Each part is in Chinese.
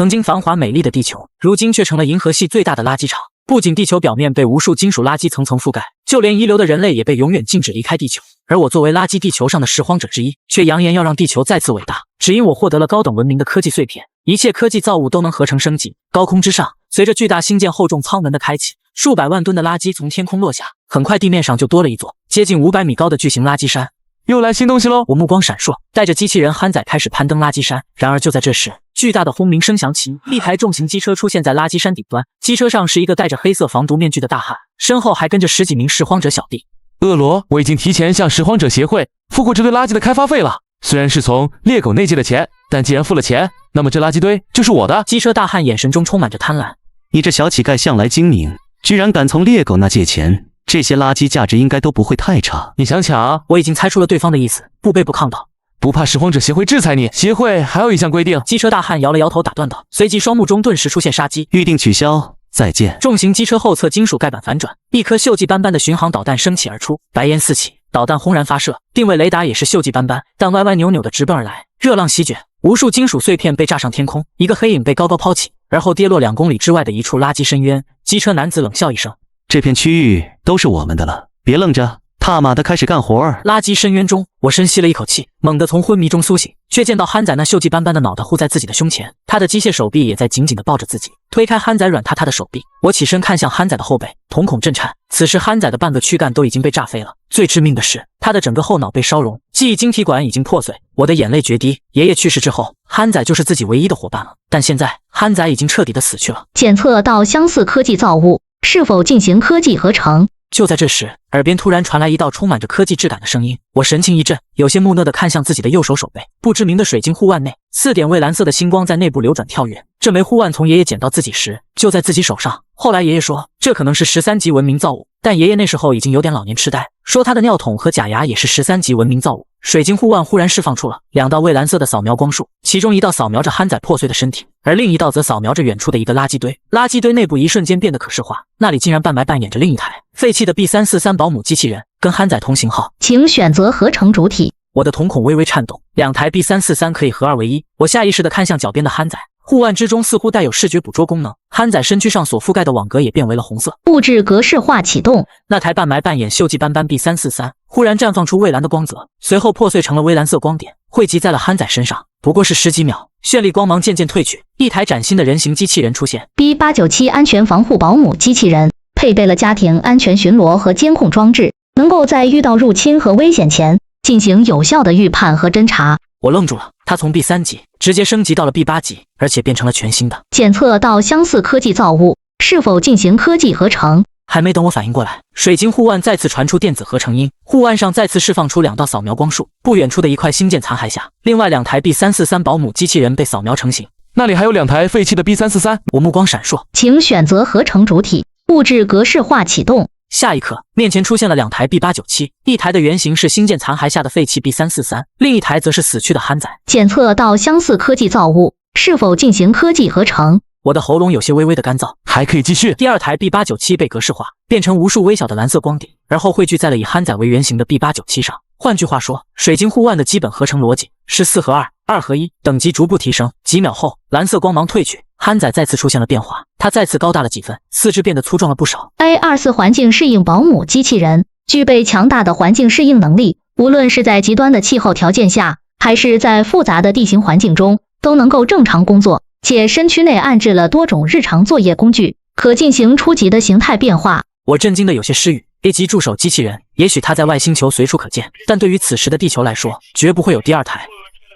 曾经繁华美丽的地球，如今却成了银河系最大的垃圾场。不仅地球表面被无数金属垃圾层层覆盖，就连遗留的人类也被永远禁止离开地球。而我作为垃圾地球上的拾荒者之一，却扬言要让地球再次伟大，只因我获得了高等文明的科技碎片。一切科技造物都能合成升级。高空之上，随着巨大星舰厚重舱门的开启，数百万吨的垃圾从天空落下，很快地面上就多了一座接近500米高的巨型垃圾山。又来新东西喽！我目光闪烁，带着机器人憨仔开始攀登垃圾山。然而就在这时，巨大的轰鸣声响起，一台重型机车出现在垃圾山顶端。机车上是一个戴着黑色防毒面具的大汉，身后还跟着10几名拾荒者小弟。恶罗，我已经提前向拾荒者协会付过这堆垃圾的开发费了，虽然是从猎狗那借的钱，但既然付了钱，那么这垃圾堆就是我的。机车大汉眼神中充满着贪婪。你这小乞丐向来精明，居然敢从猎狗那借钱，这些垃圾价值应该都不会太差。你想抢？我已经猜出了对方的意思，不卑不亢道。不怕拾荒者协会制裁你？协会还有一项规定。机车大汉摇了摇头打断道，随即双目中顿时出现杀机。预定取消，再见。重型机车后侧金属盖板反转，一颗锈迹斑斑的巡航导弹升起而出，白烟四起，导弹轰然发射，定位雷达也是锈迹斑斑，但歪歪扭扭的直奔而来，热浪席卷，无数金属碎片被炸上天空，一个黑影被高高抛起，而后跌落2公里之外的一处垃圾深渊。机车男子冷笑一声，这片区域都是我们的了，别愣着，踏马的开始干活。垃圾深渊中，我深吸了一口气，猛地从昏迷中苏醒，却见到憨仔那锈迹斑斑的脑袋护在自己的胸前，他的机械手臂也在紧紧地抱着自己。推开憨仔软塌塌的手臂，我起身看向憨仔的后背，瞳孔震颤。此时憨仔的半个躯干都已经被炸飞了，最致命的是，他的整个后脑被烧融，记忆晶体管已经破碎。我的眼泪决堤。爷爷去世之后，憨仔就是自己唯一的伙伴了，但现在憨仔已经彻底的死去了。检测到相似科技造物，是否进行科技合成？就在这时，耳边突然传来一道充满着科技质感的声音，我神情一震，有些木讷地看向自己的右手手背，不知名的水晶护腕内，4点蔚蓝色的星光在内部流转跳跃。这枚护腕从爷爷捡到自己时就在自己手上，后来爷爷说这可能是13级文明造物，但爷爷那时候已经有点老年痴呆，说他的尿桶和假牙也是13级文明造物。水晶护腕忽然释放出了2道蔚蓝色的扫描光束，其中一道扫描着憨仔破碎的身体，而另一道则扫描着远处的一个垃圾堆。垃圾堆内部一瞬间变得可视化，那里竟然半白扮演着另一台废弃的 B343 保姆机器人，跟憨仔同型号。请选择合成主体。我的瞳孔微微颤动，2台 B343 可以合2为1。我下意识地看向脚边的憨仔，护腕之中似乎带有视觉捕捉功能，憨仔身躯上所覆盖的网格也变为了红色。物质格式化启动。那台半白扮演锈迹斑斑 B343 忽然绽放出蔚蓝的光泽，随后破碎成了微蓝色光点，汇集在了憨仔身上。不过是10几秒，绚丽光芒渐渐褪去，一台崭新的人形机器人出现。B897 安全防护保姆机器人，配备了家庭安全巡逻和监控装置，能够在遇到入侵和危险前进行有效的预判和侦查。我愣住了，它从 B3级直接升级到了 B8级，而且变成了全新的。检测到相似科技造物，是否进行科技合成？还没等我反应过来，水晶护腕再次传出电子合成音，护腕上再次释放出2道扫描光束。不远处的一块星舰残骸下，另外2台 B343 保姆机器人被扫描成型。那里还有2台废弃的 B343。我目光闪烁，请选择合成主体，物质格式化启动。下一刻，面前出现了2台 B897，一台的原型是星舰残骸下的废弃 B343，另一台则是死去的憨仔。检测到相似科技造物，是否进行科技合成？我的喉咙有些微微的干燥，还可以继续。第2台 B897 被格式化，变成无数微小的蓝色光点，而后汇聚在了以憨仔为原型的 B897 上。换句话说，水晶护腕的基本合成逻辑是4合2、2合1，等级逐步提升。几秒后，蓝色光芒褪去，憨仔再次出现了变化，他再次高大了几分，四肢变得粗壮了不少。A24 环境适应保姆机器人，具备强大的环境适应能力，无论是在极端的气候条件下，还是在复杂的地形环境中，都能够正常工作，且身躯内安置了多种日常作业工具，可进行初级的形态变化。我震惊的有些失语。A 级助手机器人，也许它在外星球随处可见，但对于此时的地球来说，绝不会有第2台。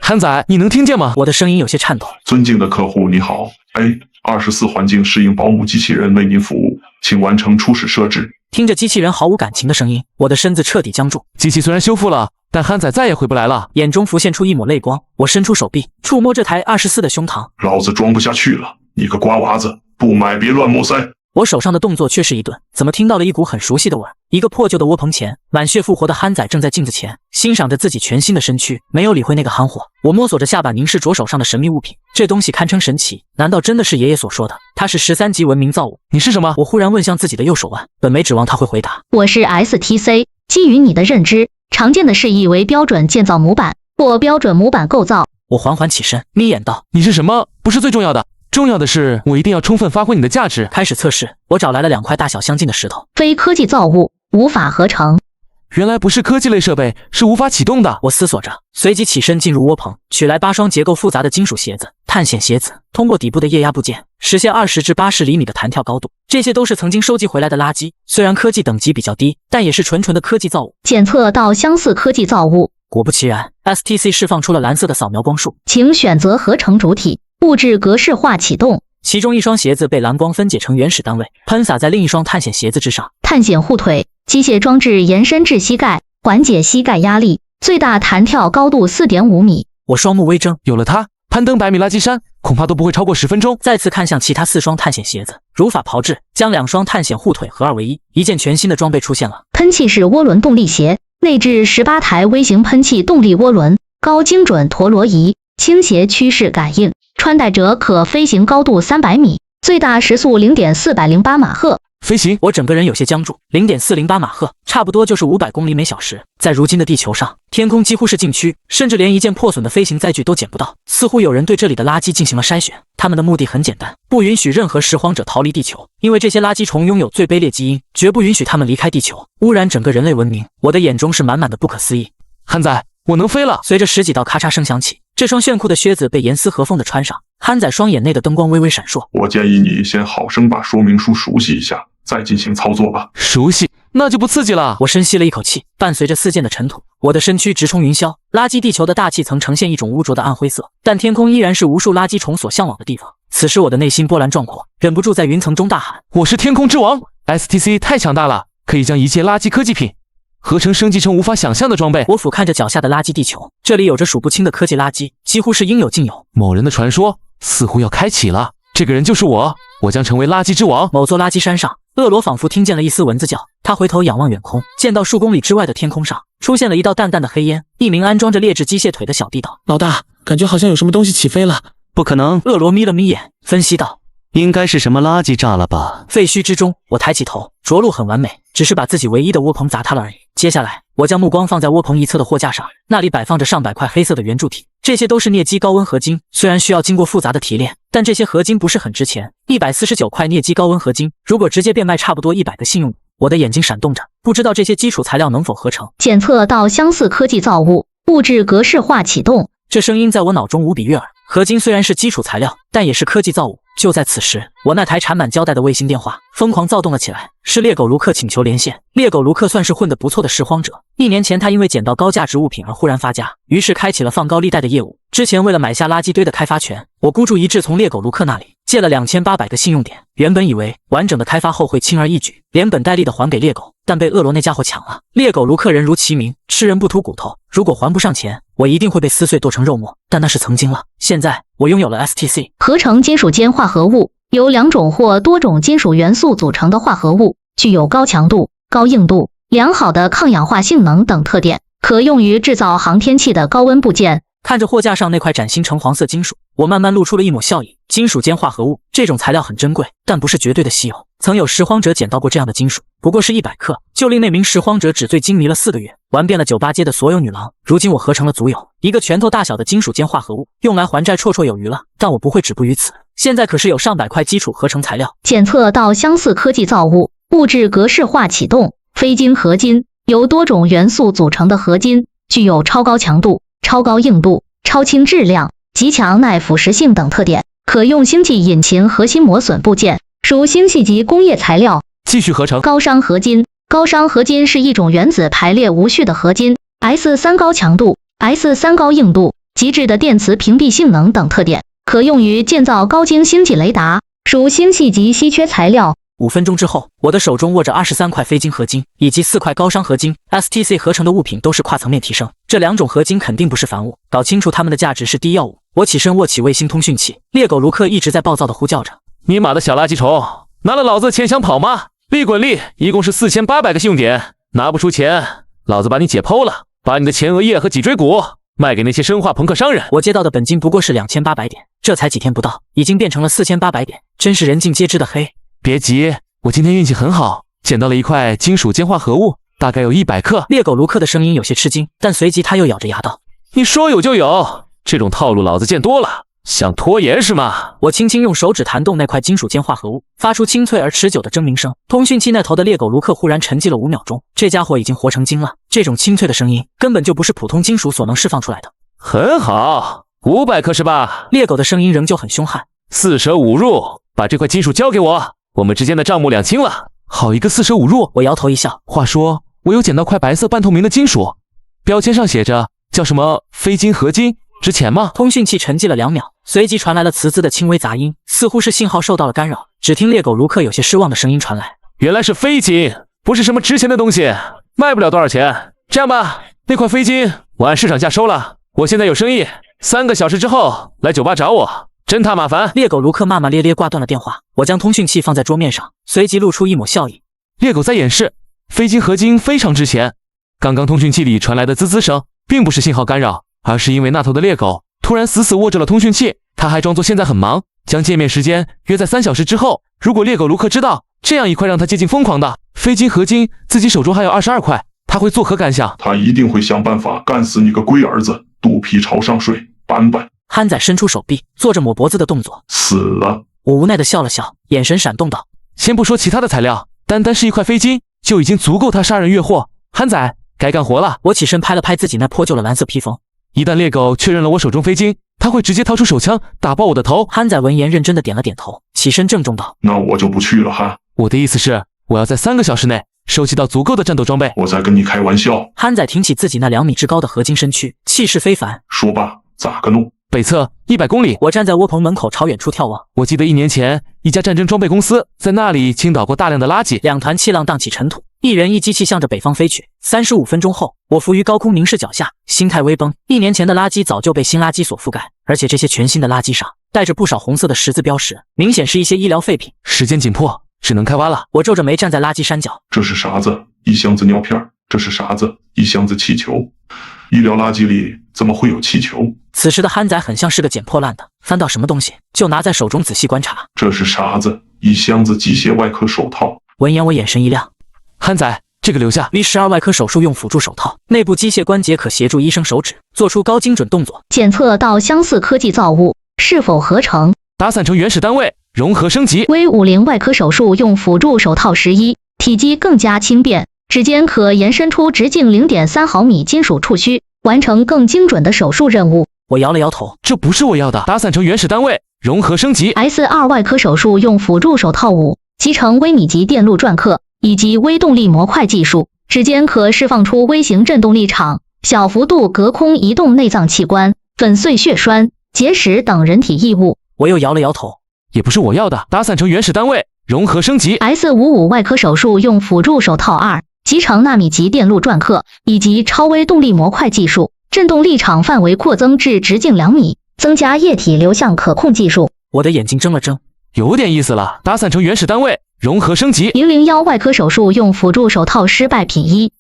憨仔，你能听见吗？我的声音有些颤抖。尊敬的客户，你好 ，A24 环境适应保姆机器人为您服务，请完成初始设置。听着机器人毫无感情的声音，我的身子彻底僵住。机器虽然修复了，但憨仔再也回不来了。眼中浮现出一抹泪光，我伸出手臂，触摸这台24的胸膛。老子装不下去了，你个瓜娃子，不买别乱摸腮。我手上的动作却是一顿，怎么听到了一股很熟悉的味儿？一个破旧的窝棚前，满血复活的憨仔正在镜子前欣赏着自己全新的身躯，没有理会那个憨货。我摸索着下巴，凝视着手上的神秘物品，这东西堪称神奇，难道真的是爷爷所说的？它是13级文明造物？你是什么？我忽然问向自己的右手腕，本没指望他会回答。我是 STC， 基于你的认知，常见的示意为标准建造模板或标准模板构造。我缓缓起身，眯眼道：你是什么？不是最重要的。重要的是，我一定要充分发挥你的价值。开始测试，我找来了2块大小相近的石头，非科技造物，无法合成。原来不是科技类设备，是无法启动的。我思索着，随即起身进入窝棚，取来8双结构复杂的金属鞋子、探险鞋子，通过底部的液压部件实现20至80厘米的弹跳高度。这些都是曾经收集回来的垃圾，虽然科技等级比较低，但也是纯纯的科技造物。检测到相似科技造物，果不其然 ，STC 释放出了蓝色的扫描光束，请选择合成主体，物质格式化启动。其中1双鞋子被蓝光分解成原始单位，喷洒在另1双探险鞋子之上。探险护腿，机械装置延伸至膝盖，缓解膝盖压力，最大弹跳高度4.5米。我双目微睁，有了它，攀登100米垃圾山恐怕都不会超过10分钟。再次看向其他4双探险鞋子，如法炮制，将2双探险护腿合二为一，一件全新的装备出现了。喷气式涡轮动力鞋，内置18台微型喷气动力涡轮，高精准陀螺仪，倾斜趋势感应，穿戴者可飞行高度300米，最大时速0.408马赫。飞行，我整个人有些僵住，0.408马赫，差不多就是500公里每小时。在如今的地球上，天空几乎是禁区，甚至连一件破损的飞行载具都捡不到。似乎有人对这里的垃圾进行了筛选，他们的目的很简单，不允许任何拾荒者逃离地球，因为这些垃圾虫拥有最卑劣基因，绝不允许他们离开地球，污染整个人类文明。我的眼中是满满的不可思议。憨仔，我能飞了！随着10几道咔嚓声响起，这双炫酷的靴子被严丝合缝地穿上。憨仔双眼内的灯光微微闪烁。我建议你先好生把说明书熟悉一下，再进行操作吧。熟悉，那就不刺激了。我深吸了一口气，伴随着4溅的尘土，我的身躯直冲云霄。垃圾地球的大气层呈现一种污浊的暗灰色，但天空依然是无数垃圾虫所向往的地方。此时我的内心波澜壮阔，忍不住在云层中大喊：我是天空之王 ！STC 太强大了，可以将一切垃圾科技品合成升级成无法想象的装备。我俯瞰着脚下的垃圾地球，这里有着数不清的科技垃圾，几乎是应有尽有。某人的传说似乎要开启了，这个人就是我，我将成为垃圾之王。某座垃圾山上，恶罗仿佛听见了一丝蚊子叫，他回头仰望远空，见到数公里之外的天空上出现了一道淡淡的黑烟，一名安装着劣质机械腿的小弟道：老大，感觉好像有什么东西起飞了。不可能，恶罗眯了眯眼，分析道：应该是什么垃圾炸了吧？废墟之中，我抬起头，着陆很完美，只是把自己唯一的窝棚砸塌了而已。接下来，我将目光放在窝棚一侧的货架上，那里摆放着上百块黑色的圆柱体，这些都是镍基高温合金，虽然需要经过复杂的提炼，但这些合金不是很值钱。149块镍基高温合金，如果直接变卖，差不多100个信用。我的眼睛闪动着，不知道这些基础材料能否合成。检测到相似科技造物，物质格式化启动。这声音在我脑中无比悦耳。合金虽然是基础材料，但也是科技造物。就在此时，我那台缠满胶带的卫星电话疯狂躁动了起来，是猎狗卢克请求连线。猎狗卢克算是混得不错的拾荒者，1年前他因为捡到高价值物品而忽然发家，于是开启了放高利贷的业务。之前为了买下垃圾堆的开发权，我孤注一掷从猎狗卢克那里借了2800个信用点，原本以为完整的开发后会轻而易举，连本带利的还给猎狗，但被恶罗那家伙抢了。猎狗卢克人如其名，吃人不吐骨头，如果还不上钱，我一定会被撕碎剁成肉末。但那是曾经了，现在我拥有了 STC 合成金属间化合物，由2种或多种金属元素组成的化合物，具有高强度、高硬度、良好的抗氧化性能等特点，可用于制造航天器的高温部件。看着货架上那块崭新橙黄色金属，我慢慢露出了一抹笑意。金属间化合物这种材料很珍贵，但不是绝对的稀有。曾有拾荒者捡到过这样的金属，不过是100克，就令那名拾荒者纸醉金迷了4个月，玩遍了酒吧街的所有女郎。如今我合成了足有一个拳头大小的金属间化合物，用来还债绰绰有余了。但我不会止步于此，现在可是有上百块基础合成材料。检测到相似科技造物，物质格式化启动。非晶合金，由多种元素组成的合金，具有超高强度、超高硬度、超轻质量、极强耐腐蚀性等特点，可用星际引擎核心磨损部件，属星系级工业材料。继续合成。高熵合金，高熵合金是一种原子排列无序的合金， S3 高强度、S3 高硬度、极致的电磁屏蔽性能等特点，可用于建造高精星际雷达，属星系级稀缺材料。5分钟之后，我的手中握着23块非晶合金以及4块高熵合金。STC 合成的物品都是跨层面提升，这2种合金肯定不是凡物，搞清楚它们的价值是第一要务。我起身握起卫星通讯器，猎狗卢克一直在暴躁地呼叫着：尼玛的小垃圾虫，拿了老子的钱想跑吗？利滚利，一共是4800个信用点，拿不出钱，老子把你解剖了，把你的前额叶和脊椎骨卖给那些生化朋克商人。我接到的本金不过是2800点，这才几天不到，已经变成了4800点，真是人尽皆知的黑。别急，我今天运气很好，捡到了一块金属间化合物，大概有100克。猎狗卢克的声音有些吃惊，但随即他又咬着牙道：你说有就有，这种套路老子见多了。想拖延是吗？我轻轻用手指弹动那块金属间化合物，发出清脆而持久的铮鸣声。通讯器那头的猎狗卢克忽然沉寂了5秒钟，这家伙已经活成精了。这种清脆的声音根本就不是普通金属所能释放出来的。很好，500克是吧？猎狗的声音仍旧很凶悍。4舍5入，把这块金属交给我，我们之间的账目两清了。好一个4舍5入！我摇头一笑。话说，我有捡到块白色半透明的金属，标签上写着叫什么非金合金，值钱吗？通讯器沉寂了2秒，随即传来了磁滋的轻微杂音，似乎是信号受到了干扰。只听猎狗卢克有些失望的声音传来：原来是非金，不是什么值钱的东西，卖不了多少钱。这样吧，那块非金我按市场价收了。我现在有生意，3个小时之后来酒吧找我，真他麻烦。猎狗卢克骂骂咧咧挂断了电话。我将通讯器放在桌面上，随即露出一抹笑意。猎狗在掩饰，非金合金非常值钱。刚刚通讯器里传来的滋滋声，并不是信号干扰，而是因为那头的猎狗突然死死握着了通讯器。他还装作现在很忙，将见面时间约在3小时之后。如果猎狗卢克知道这样一块让他接近疯狂的非金合金，自己手中还有22块，他会作何感想？他一定会想办法干死你个龟儿子，肚皮朝上睡，板板。憨仔伸出手臂，做着抹脖子的动作。死了。我无奈地笑了笑，眼神闪动道：先不说其他的材料，单单是一块非金就已经足够他杀人越货。憨仔，该干活了。我起身拍了拍自己那破旧的蓝色披风。一旦猎狗确认了我手中非金，他会直接掏出手枪打爆我的头。憨仔闻言认真的点了点头，起身郑重道：那我就不去了哈。我的意思是，我要在3个小时内收集到足够的战斗装备。我在跟你开玩笑。憨仔挺起自己那2米之高的合金身躯，气势非凡。说吧，咋个弄？北侧100公里。我站在窝棚门口朝远处眺望。我记得1年前一家战争装备公司在那里倾倒过大量的垃圾。2团气浪荡起尘土，一人一机器向着北方飞去。35分钟后，我浮于高空凝视脚下，心态微绷。1年前的垃圾早就被新垃圾所覆盖，而且这些全新的垃圾上带着不少红色的十字标识，明显是一些医疗废品。时间紧迫，只能开挖了。我皱着眉站在垃圾山脚。这是啥子？一箱子尿片。这是啥子？一箱子气球。医疗垃圾里怎么会有气球？此时的憨仔很像是个捡破烂的，翻到什么东西就拿在手中仔细观察。这是啥子？一箱子机械外科手套。闻言我眼神一亮。憨仔，这个留下。V12外科手术用辅助手套，内部机械关节可协助医生手指做出高精准动作，检测到相似科技造物是否合成。打散成原始单位，融合升级。V50外科手术用辅助手套11，体积更加轻便，指尖可延伸出直径 0.3 毫米金属触须，完成更精准的手术任务。我摇了摇头，这不是我要的。打散成原始单位，融合升级。S2 外科手术用辅助手套5，集成微米级电路篆刻以及微动力模块技术，指尖可释放出微型振动力场，小幅度隔空移动内脏器官，粉碎血栓、结石等人体异物。我又摇了摇头，也不是我要的。打散成原始单位，融合升级。S55外科手术用辅助手套2，集成纳米级电路篆刻以及超微动力模块技术，振动力场范围扩增至直径2米，增加液体流向可控技术。我的眼睛睁了睁，有点意思了。打散成原始单位，融合升级。001外科手术用辅助手套失败品1，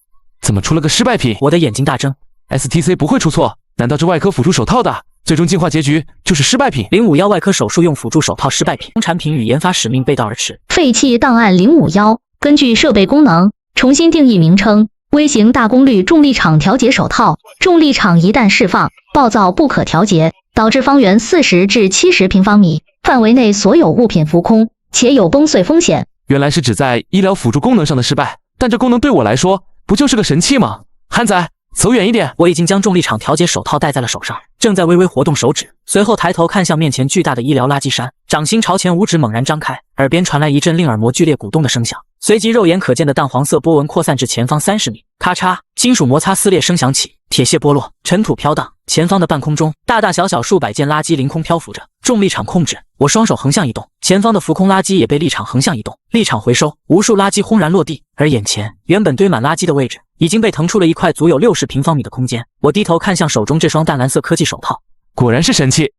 怎么出了个失败品？我的眼睛大睁。STC 不会出错，难道这外科辅助手套的最终进化结局就是失败品？051外科手术用辅助手套失败品，产品与研发使命背道而驰。废弃档案051，根据设备功能重新定义名称，微型大功率重力场调节手套。重力场一旦释放，暴躁不可调节，导致方圆40至70平方米范围内所有物品浮空，且有崩碎风险。原来是指在医疗辅助功能上的失败，但这功能对我来说不就是个神器吗？憨仔，走远一点。我已经将重力场调节手套戴在了手上，正在微微活动手指，随后抬头看向面前巨大的医疗垃圾山，掌心朝前，5指猛然张开，耳边传来一阵令耳膜剧烈鼓动的声响，随即肉眼可见的淡黄色波纹扩散至前方30米，咔嚓，金属摩擦撕裂声响起，铁屑剥落，尘土飘荡，前方的半空中大大小小数百件垃圾凌空漂浮着。重力场控制，我双手横向移动，前方的浮空垃圾也被力场横向移动，力场回收，无数垃圾轰然落地，而眼前原本堆满垃圾的位置已经被腾出了一块足有60平方米的空间。我低头看向手中这双淡蓝色科技手套，果然是神器，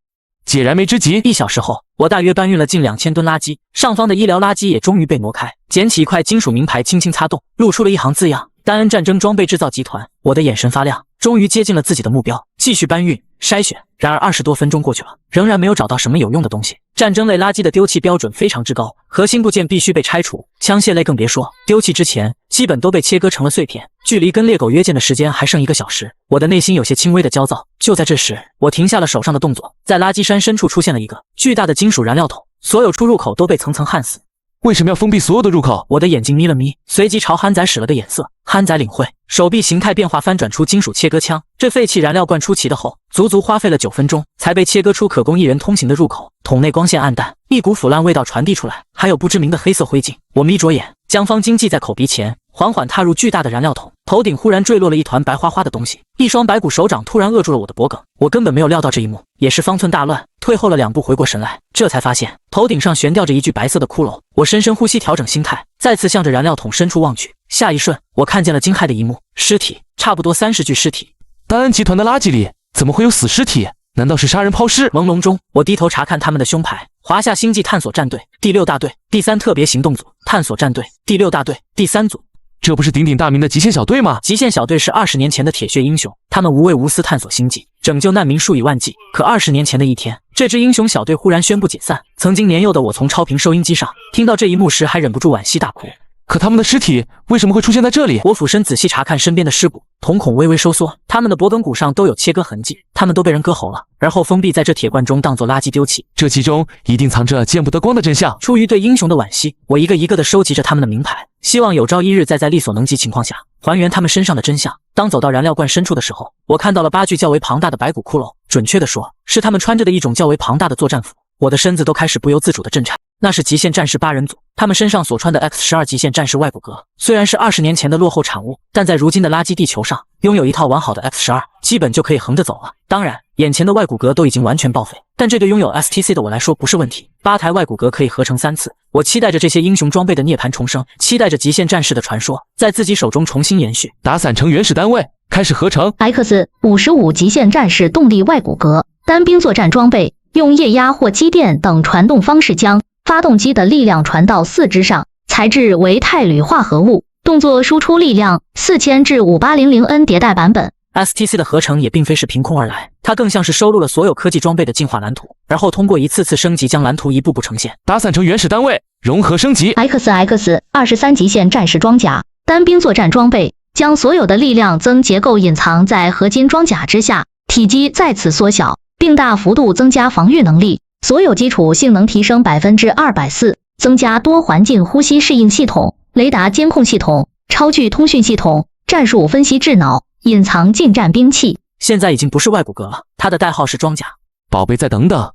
解燃眉之急。1小时后，我大约搬运了近2000吨垃圾，上方的医疗垃圾也终于被挪开，捡起一块金属名牌轻轻擦动，露出了一行字样：丹恩战争装备制造集团。我的眼神发亮，终于接近了自己的目标，继续搬运、筛选。然而20多分钟过去了，仍然没有找到什么有用的东西。战争类垃圾的丢弃标准非常之高，核心部件必须被拆除，枪械类更别说，丢弃之前基本都被切割成了碎片。距离跟猎狗约见的时间还剩1个小时，我的内心有些轻微的焦躁。就在这时，我停下了手上的动作，在垃圾山深处出现了一个巨大的金属燃料桶，所有出入口都被层层焊死。为什么要封闭所有的入口？我的眼睛眯了眯，随即朝憨仔使了个眼色。憨仔领会，手臂形态变化，翻转出金属切割枪。这废弃燃料灌出齐的后，足足花费了9分钟，才被切割出可供一人通行的入口。桶内光线暗淡，一股腐烂味道传递出来，还有不知名的黑色灰烬。我眯着眼，将方巾系在口鼻前，缓缓踏入巨大的燃料桶。头顶忽然坠落了一团白花花的东西，一双白骨手掌突然扼住了我的脖颈。我根本没有料到这一幕，也是方寸大乱，退后了2步，回过神来，这才发现头顶上悬吊着一具白色的骷髅。我深深呼吸，调整心态，再次向着燃料桶深处望去。下一瞬，我看见了惊骇的一幕：尸体，差不多30具尸体。丹恩集团的垃圾里怎么会有死尸体？难道是杀人抛尸？朦胧中，我低头查看他们的胸牌：华夏星际探索战队第6大队第3特别行动组，探索战队第6大队第3组。这不是鼎鼎大名的极限小队吗？极限小队是20年前的铁血英雄，他们无畏无私探索星际，拯救难民数以万计。可20年前的一天，这支英雄小队忽然宣布解散。曾经年幼的我从超频收音机上听到这一幕时，还忍不住惋惜大哭。可他们的尸体为什么会出现在这里？我俯身仔细查看身边的尸骨，瞳孔微微收缩，他们的脖颈骨上都有切割痕迹，他们都被人割喉了，而后封闭在这铁罐中，当作垃圾丢弃。这其中一定藏着见不得光的真相。出于对英雄的惋惜，我一个一个地收集着他们的名牌，希望有朝一日在力所能及情况下还原他们身上的真相。当走到燃料罐深处的时候，我看到了8具较为庞大的白骨骷髅，准确的说，是他们穿着的一种较为庞大的作战服。我的身子都开始不由自主的震颤。那是极限战士8人组，他们身上所穿的 X12 极限战士外骨骼，虽然是20年前的落后产物，但在如今的垃圾地球上，拥有一套完好的 X12，基本就可以横着走了。当然，眼前的外骨骼都已经完全报废，但这对拥有 STC 的我来说不是问题。8台外骨骼可以合成3次，我期待着这些英雄装备的涅槃重生，期待着极限战士的传说在自己手中重新延续。打散成原始单位，开始合成 X55 极限战士动力外骨骼，单兵作战装备，用液压或机电等传动方式将发动机的力量传到四肢上，材质为钛铝化合物，动作输出力量4000至5800N 迭代版本。STC 的合成也并非是凭空而来，它更像是收录了所有科技装备的进化蓝图，而后通过一次次升级将蓝图一步步呈现。打散成原始单位，融合升级 XX23极限战士装甲，单兵作战装备，将所有的力量增结构隐藏在合金装甲之下，体积再次缩小，并大幅度增加防御能力，所有基础性能提升240%，增加多环境呼吸适应系统、雷达监控系统、超距通讯系统、战术分析智脑、隐藏近战兵器。现在已经不是外骨骼了，它的代号是装甲。宝贝，再等等，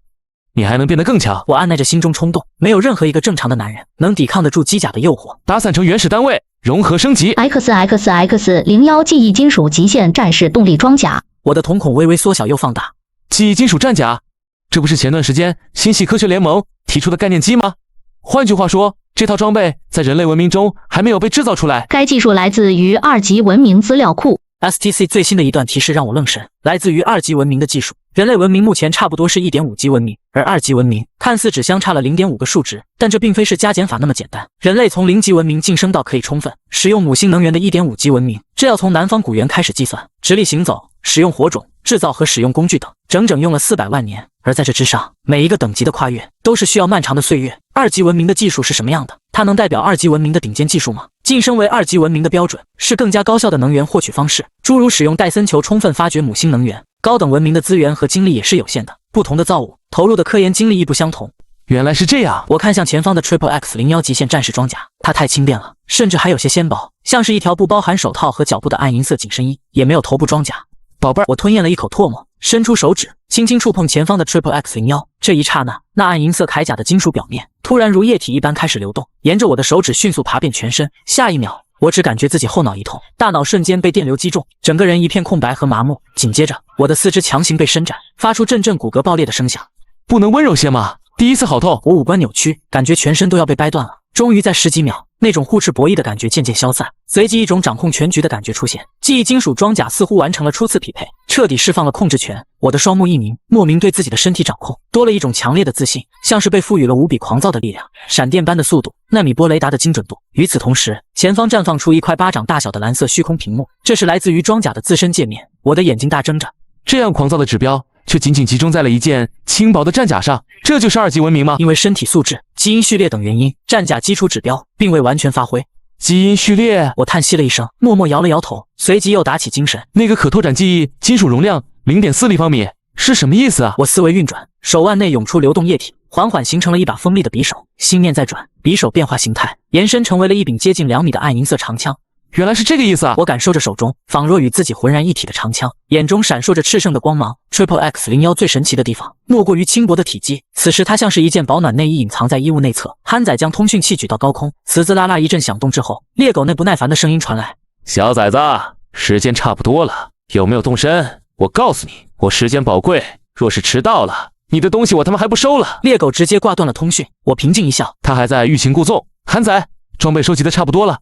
你还能变得更强。我按耐着心中冲动，没有任何一个正常的男人能抵抗得住机甲的诱惑。打散成原始单位，融合升级 XX01 记忆金属极限战士动力装甲。我的瞳孔微微缩小又放大。记忆金属战甲，这不是前段时间星系科学联盟提出的概念机吗？换句话说，这套装备在人类文明中还没有被制造出来。该技术来自于2级文明资料库。STC 最新的一段提示让我愣神，来自于2级文明的技术。人类文明目前差不多是 1.5 级文明，而2级文明看似只相差了 0.5 个数值，但这并非是加减法那么简单。人类从0级文明晋升到可以充分使用母星能源的 1.5 级文明，这要从南方古猿开始计算，直立行走、使用火种、制造和使用工具等，整整用了400万年。而在这之上，每一个等级的跨越都是需要漫长的岁月。2级文明的技术是什么样的？它能代表2级文明的顶尖技术吗？晋升为2级文明的标准是更加高效的能源获取方式，诸如使用戴森球充分发掘母星能源。高等文明的资源和精力也是有限的，不同的造物投入的科研精力亦不相同。原来是这样。我看向前方的 XXX01 极限战士装甲，它太轻便了，甚至还有些纤薄，像是一条不包含手套和脚部的暗银色紧身衣，也没有头部装甲。宝贝儿，我吞咽了一口唾沫，伸出手指轻轻触碰前方的 XXX01，这一刹那，那暗银色铠甲的金属表面突然如液体一般开始流动，沿着我的手指迅速爬遍全身。下一秒，我只感觉自己后脑一痛，大脑瞬间被电流击中，整个人一片空白和麻木。紧接着，我的四肢强行被伸展，发出阵阵骨骼爆裂的声响。不能温柔些吗？第一次好痛。我五官扭曲，感觉全身都要被掰断了。终于在10几秒，那种互斥博弈的感觉渐渐消散，随即一种掌控全局的感觉出现。记忆金属装甲似乎完成了初次匹配，彻底释放了控制权。我的双目一凝，莫名对自己的身体掌控多了一种强烈的自信，像是被赋予了无比狂躁的力量，闪电般的速度，纳米波雷达的精准度。与此同时，前方绽放出一块巴掌大小的蓝色虚空屏幕，这是来自于装甲的自身界面。我的眼睛大睁着。这样狂躁的指标，却仅仅集中在了一件轻薄的战甲上，这就是2级文明吗？因为身体素质、基因序列等原因，战甲基础指标并未完全发挥。基因序列，我叹息了一声，默默摇了摇头，随即又打起精神。那个可拓展记忆金属容量0.4立方米是什么意思啊？我思维运转，手腕内涌出流动液体，缓缓形成了一把锋利的匕首。心念再转，匕首变化形态，延伸成为了一柄接近2米的暗银色长枪。原来是这个意思啊！我感受着手中仿若与自己浑然一体的长枪，眼中闪烁着炽盛的光芒。Triple X01最神奇的地方，莫过于轻薄的体积。此时它像是一件保暖内衣，隐藏在衣物内侧。憨仔将通讯器举到高空，呲滋啦啦一阵响动之后，猎狗那不耐烦的声音传来：“小崽子，时间差不多了，有没有动身？我告诉你，我时间宝贵，若是迟到了，你的东西我他妈还不收了！”猎狗直接挂断了通讯。我平静一笑，他还在欲擒故纵。憨仔，装备收集的差不多了。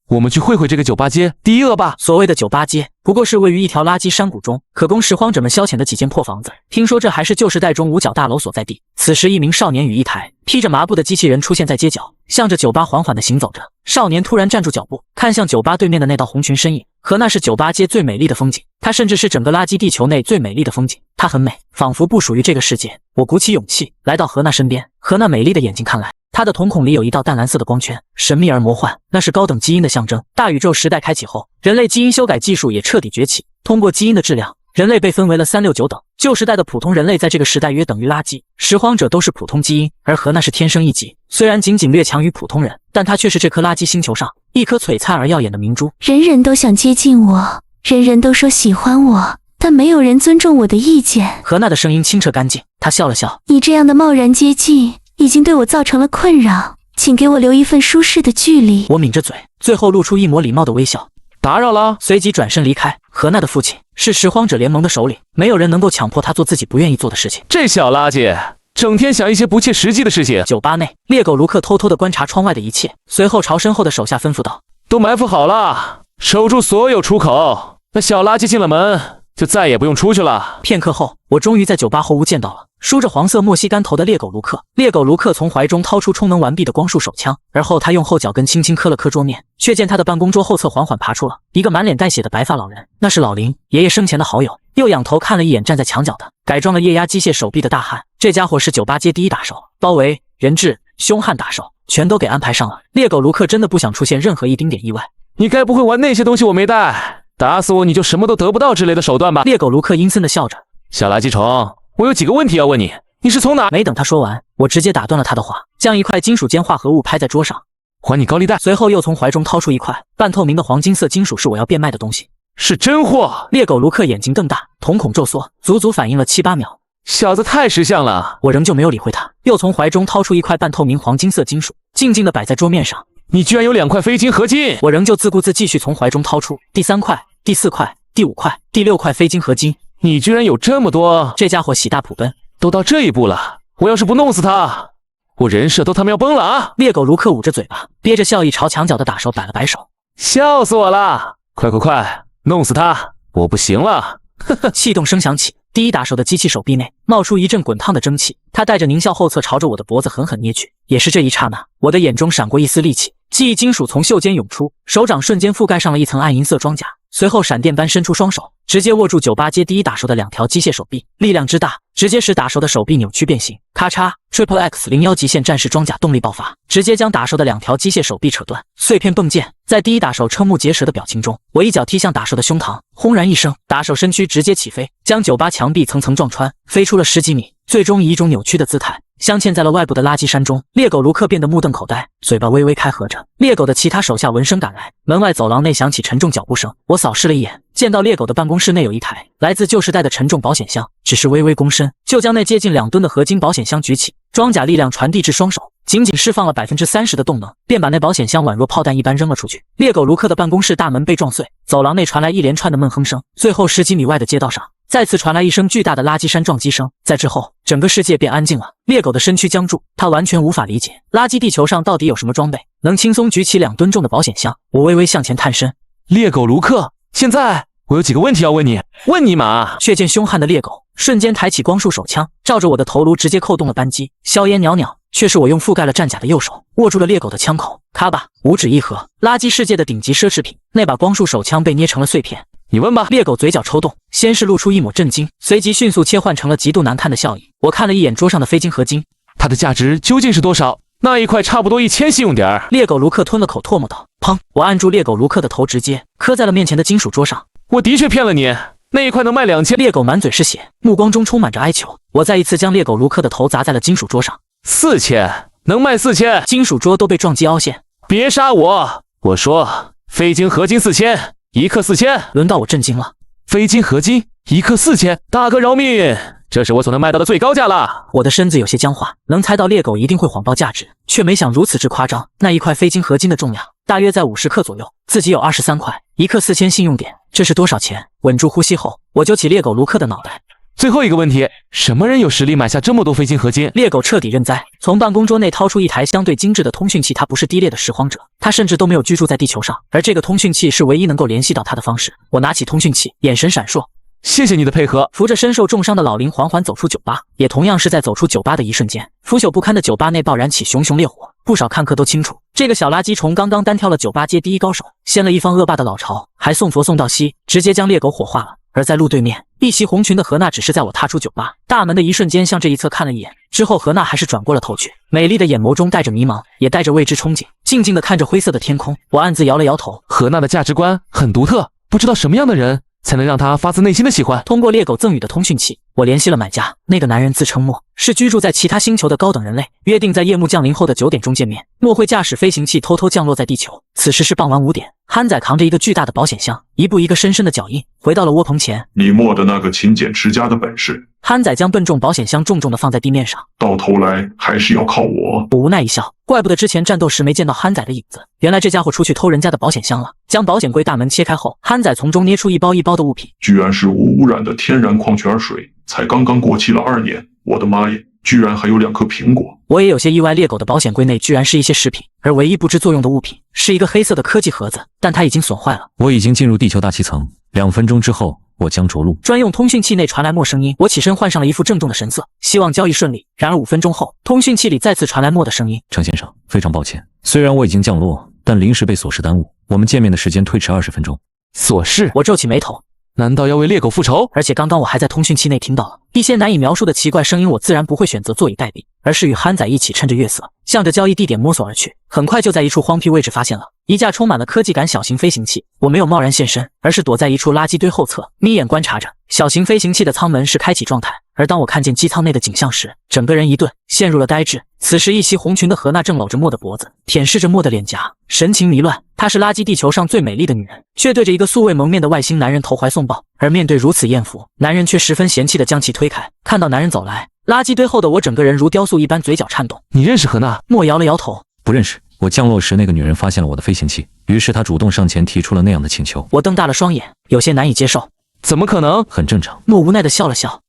我们去会会这个酒吧街第一恶霸。所谓的酒吧街，不过是位于一条垃圾山谷中，可供拾荒者们消遣的几间破房子。听说这还是旧时代中五角大楼所在地。此时，一名少年与一台披着麻布的机器人出现在街角，向着酒吧缓缓地行走着。少年突然站住脚步，看向酒吧对面的那道红裙身影，和那是酒吧街最美丽的风景。它甚至是整个垃圾地球内最美丽的风景。它很美，仿佛不属于这个世界。我鼓起勇气来到何娜身边，和那美丽的眼睛看来。他的瞳孔里有一道淡蓝色的光圈，神秘而魔幻，那是高等基因的象征。大宇宙时代开启后，人类基因修改技术也彻底崛起。通过基因的质量，人类被分为了369等。旧时代的普通人类在这个时代约等于垃圾，拾荒者都是普通基因，而何娜是天生一级。虽然仅仅略强于普通人，但她却是这颗垃圾星球上一颗璀璨而耀眼的明珠。人人都想接近我，人人都说喜欢我，但没有人尊重我的意见。何娜的声音清澈干净，她笑了笑：“你这样的贸然接近，已经对我造成了困扰，请给我留一份舒适的距离。”我抿着嘴，最后露出一抹礼貌的微笑。打扰了，随即转身离开。何娜的父亲是拾荒者联盟的首领，没有人能够强迫他做自己不愿意做的事情。这小垃圾整天想一些不切实际的事情。酒吧内，猎狗卢克偷偷地观察窗外的一切，随后朝身后的手下吩咐道：“都埋伏好了，守住所有出口。那小垃圾进了门，就再也不用出去了。”片刻后，我终于在酒吧后屋见到了梳着黄色墨西干头的猎狗卢克。猎狗卢克从怀中掏出充能完毕的光束手枪，而后他用后脚跟轻轻磕了磕桌面，却见他的办公桌后侧缓缓爬出了一个满脸带血的白发老人，那是老林，爷爷生前的好友。又仰头看了一眼站在墙角的改装了液压机械手臂的大汉，这家伙是酒吧街第一打手，包围、人质、凶悍打手全都给安排上了。猎狗卢克真的不想出现任何一丁点意外。你该不会玩那些东西我没带，打死我你就什么都得不到之类的手段吧？猎狗卢克阴森地笑着。小垃圾虫，我有几个问题要问你，你是从哪？没等他说完，我直接打断了他的话，将一块金属间化合物拍在桌上，还你高利贷。随后又从怀中掏出一块半透明的黄金色金属，是我要变卖的东西。是真货。猎狗卢克眼睛瞪大，瞳孔骤缩，足足反应了7、8秒。小子太识相了。我仍旧没有理会他，又从怀中掏出一块半透明黄金色金属，静静地摆在桌面上。你居然有2块非金合金！我仍旧自顾自继续从怀中掏出第3块、第4块、第5块、第6块非金合金。你居然有这么多！这家伙喜大普奔，都到这一步了，我要是不弄死他，我人设都他妈要崩了啊！猎狗卢克捂着嘴巴，憋着笑意朝墙角的打手摆了摆手，笑死我了！快快快，弄死他！我不行了！呵呵，气动声响起，第一打手的机器手臂内冒出一阵滚烫的蒸汽，他带着狞笑后侧朝着我的脖子狠狠捏去。也是这一刹那，我的眼中闪过一丝戾气，记忆金属从袖间涌出，手掌瞬间覆盖上了一层暗银色装甲，随后闪电般伸出双手，直接握住酒吧街第一打手的2条机械手臂，力量之大，直接使打手的手臂扭曲变形。咔嚓 ，Triple X01极限战士装甲动力爆发，直接将打手的2条机械手臂扯断，碎片迸溅。在第一打手瞠目结舌的表情中，我一脚踢向打手的胸膛，轰然一声，打手身躯直接起飞，将酒吧墙壁层层撞穿，飞出了10几米，最终以一种扭曲的姿态镶嵌在了外部的垃圾山中。猎狗卢克变得目瞪口呆，嘴巴微微开合着。猎狗的其他手下闻声赶来，门外走廊内响起沉重脚步声。我扫视了一眼，见到猎狗的办公室内有一台来自旧时代的沉重保险箱，只是微微躬身，就将那接近2吨的合金保险箱举起，装甲力量传递至双手，仅仅释放了30%的动能，便把那保险箱宛若炮弹一般扔了出去。猎狗卢克的办公室大门被撞碎，走廊内传来一连串的闷哼声，最后10几米外的街道上再次传来一声巨大的垃圾山撞击声，在之后，整个世界便安静了。猎狗的身躯僵住，他完全无法理解垃圾地球上到底有什么装备能轻松举起2吨重的保险箱。我微微向前探身，猎狗卢克，现在我有几个问题要问你，问你嘛！却见凶悍的猎狗瞬间抬起光束手枪，照着我的头颅直接扣动了扳机。硝烟袅袅，却是我用覆盖了战甲的右手握住了猎狗的枪口，咔吧，5指一合，垃圾世界的顶级奢侈品，那把光束手枪被捏成了碎片。你问吧。猎狗嘴角抽动，先是露出一抹震惊，随即迅速切换成了极度难看的笑意。我看了一眼桌上的非金合金，它的价值究竟是多少？那一块差不多1000信用点。猎狗卢克吞了口唾沫道：“砰！”我按住猎狗卢克的头，直接磕在了面前的金属桌上。我的确骗了你，那一块能卖2000。猎狗满嘴是血，目光中充满着哀求。我再一次将猎狗卢克的头砸在了金属桌上。4000，能卖4000。金属桌都被撞击凹陷。别杀我！我说非金合金4000，一克4000。轮到我震惊了，非金合金一克4000，大哥饶命！这是我所能卖到的最高价了。我的身子有些僵化，能猜到猎狗一定会谎报价值，却没想如此之夸张。那一块非金合金的重量大约在50克左右，自己有23块，1克4000信用点，这是多少钱？稳住呼吸后，我揪起猎狗卢克的脑袋。最后一个问题，什么人有实力买下这么多非金合金？猎狗彻底认栽，从办公桌内掏出一台相对精致的通讯器。他不是低劣的拾荒者，他甚至都没有居住在地球上，而这个通讯器是唯一能够联系到他的方式。我拿起通讯器，眼神闪烁。谢谢你的配合。扶着身受重伤的老林缓缓走出酒吧，也同样是在走出酒吧的一瞬间，腐朽不堪的酒吧内爆燃起熊熊烈火。不少看客都清楚，这个小垃圾虫刚刚单挑了酒吧界第一高手，掀了一方恶霸的老巢，还送佛送到西，直接将猎狗火化了。而在路对面，一袭红裙的何娜只是在我踏出酒吧大门的一瞬间向这一侧看了一眼，之后何娜还是转过了头去，美丽的眼眸中带着迷茫，也带着未知憧憬，静静地看着灰色的天空。我暗自摇了摇头，何娜的价值观很独特，不知道什么样的人才能让她发自内心的喜欢。通过猎狗赠予的通讯器，我联系了买家。那个男人自称莫，是居住在其他星球的高等人类，约定在夜幕降临后的9点钟见面。莫会驾驶飞行器偷偷降落在地球。此时是傍晚5点，憨仔扛着一个巨大的保险箱，一步一个深深的脚印，回到了窝棚前。你莫的那个勤俭持家的本事，憨仔将笨重保险箱重重地放在地面上，到头来还是要靠我。我无奈一笑，怪不得之前战斗时没见到憨仔的影子，原来这家伙出去偷人家的保险箱了。将保险柜大门切开后，憨仔从中捏出一包一包的物品，居然是无污染的天然矿泉水，才刚刚过期了2年，我的妈耶！居然还有2颗苹果。我也有些意外，猎狗的保险柜内居然是一些食品，而唯一不知作用的物品是一个黑色的科技盒子，但它已经损坏了。我已经进入地球大气层，2分钟之后我将着陆。专用通讯器内传来莫声音，我起身换上了一副郑重的神色，希望交易顺利。然而5分钟后，通讯器里再次传来莫的声音：程先生，非常抱歉，虽然我已经降落，但临时被琐事耽误，我们见面的时间推迟20分钟。琐事？我皱起眉头。难道要为猎狗复仇？而且刚刚我还在通讯器内听到了一些难以描述的奇怪声音，我自然不会选择坐以待毙，而是与憨仔一起趁着月色，向着交易地点摸索而去。很快就在一处荒僻位置发现了一架充满了科技感小型飞行器。我没有贸然现身，而是躲在一处垃圾堆后侧，眯眼观察着。小型飞行器的舱门是开启状态，而当我看见机舱内的景象时，整个人一顿，陷入了呆滞。此时一袭红裙的何娜正搂着莫的脖子，舔舐着莫的脸颊，神情迷乱。她是垃圾地球上最美丽的女人，却对着一个素未谋面的外星男人投怀送抱。而面对如此艳福，男人却十分嫌弃地将其推开。看到男人走来，垃圾堆后的我整个人如雕塑一般，嘴角颤动。你认识何娜？莫摇了摇头，不认识。我降落时，那个女人发现了我的飞行器，于是她主动上前提出了那样的请求。我瞪大了双眼，有些难以接受。怎么可能？很正常。莫无奈地笑了笑。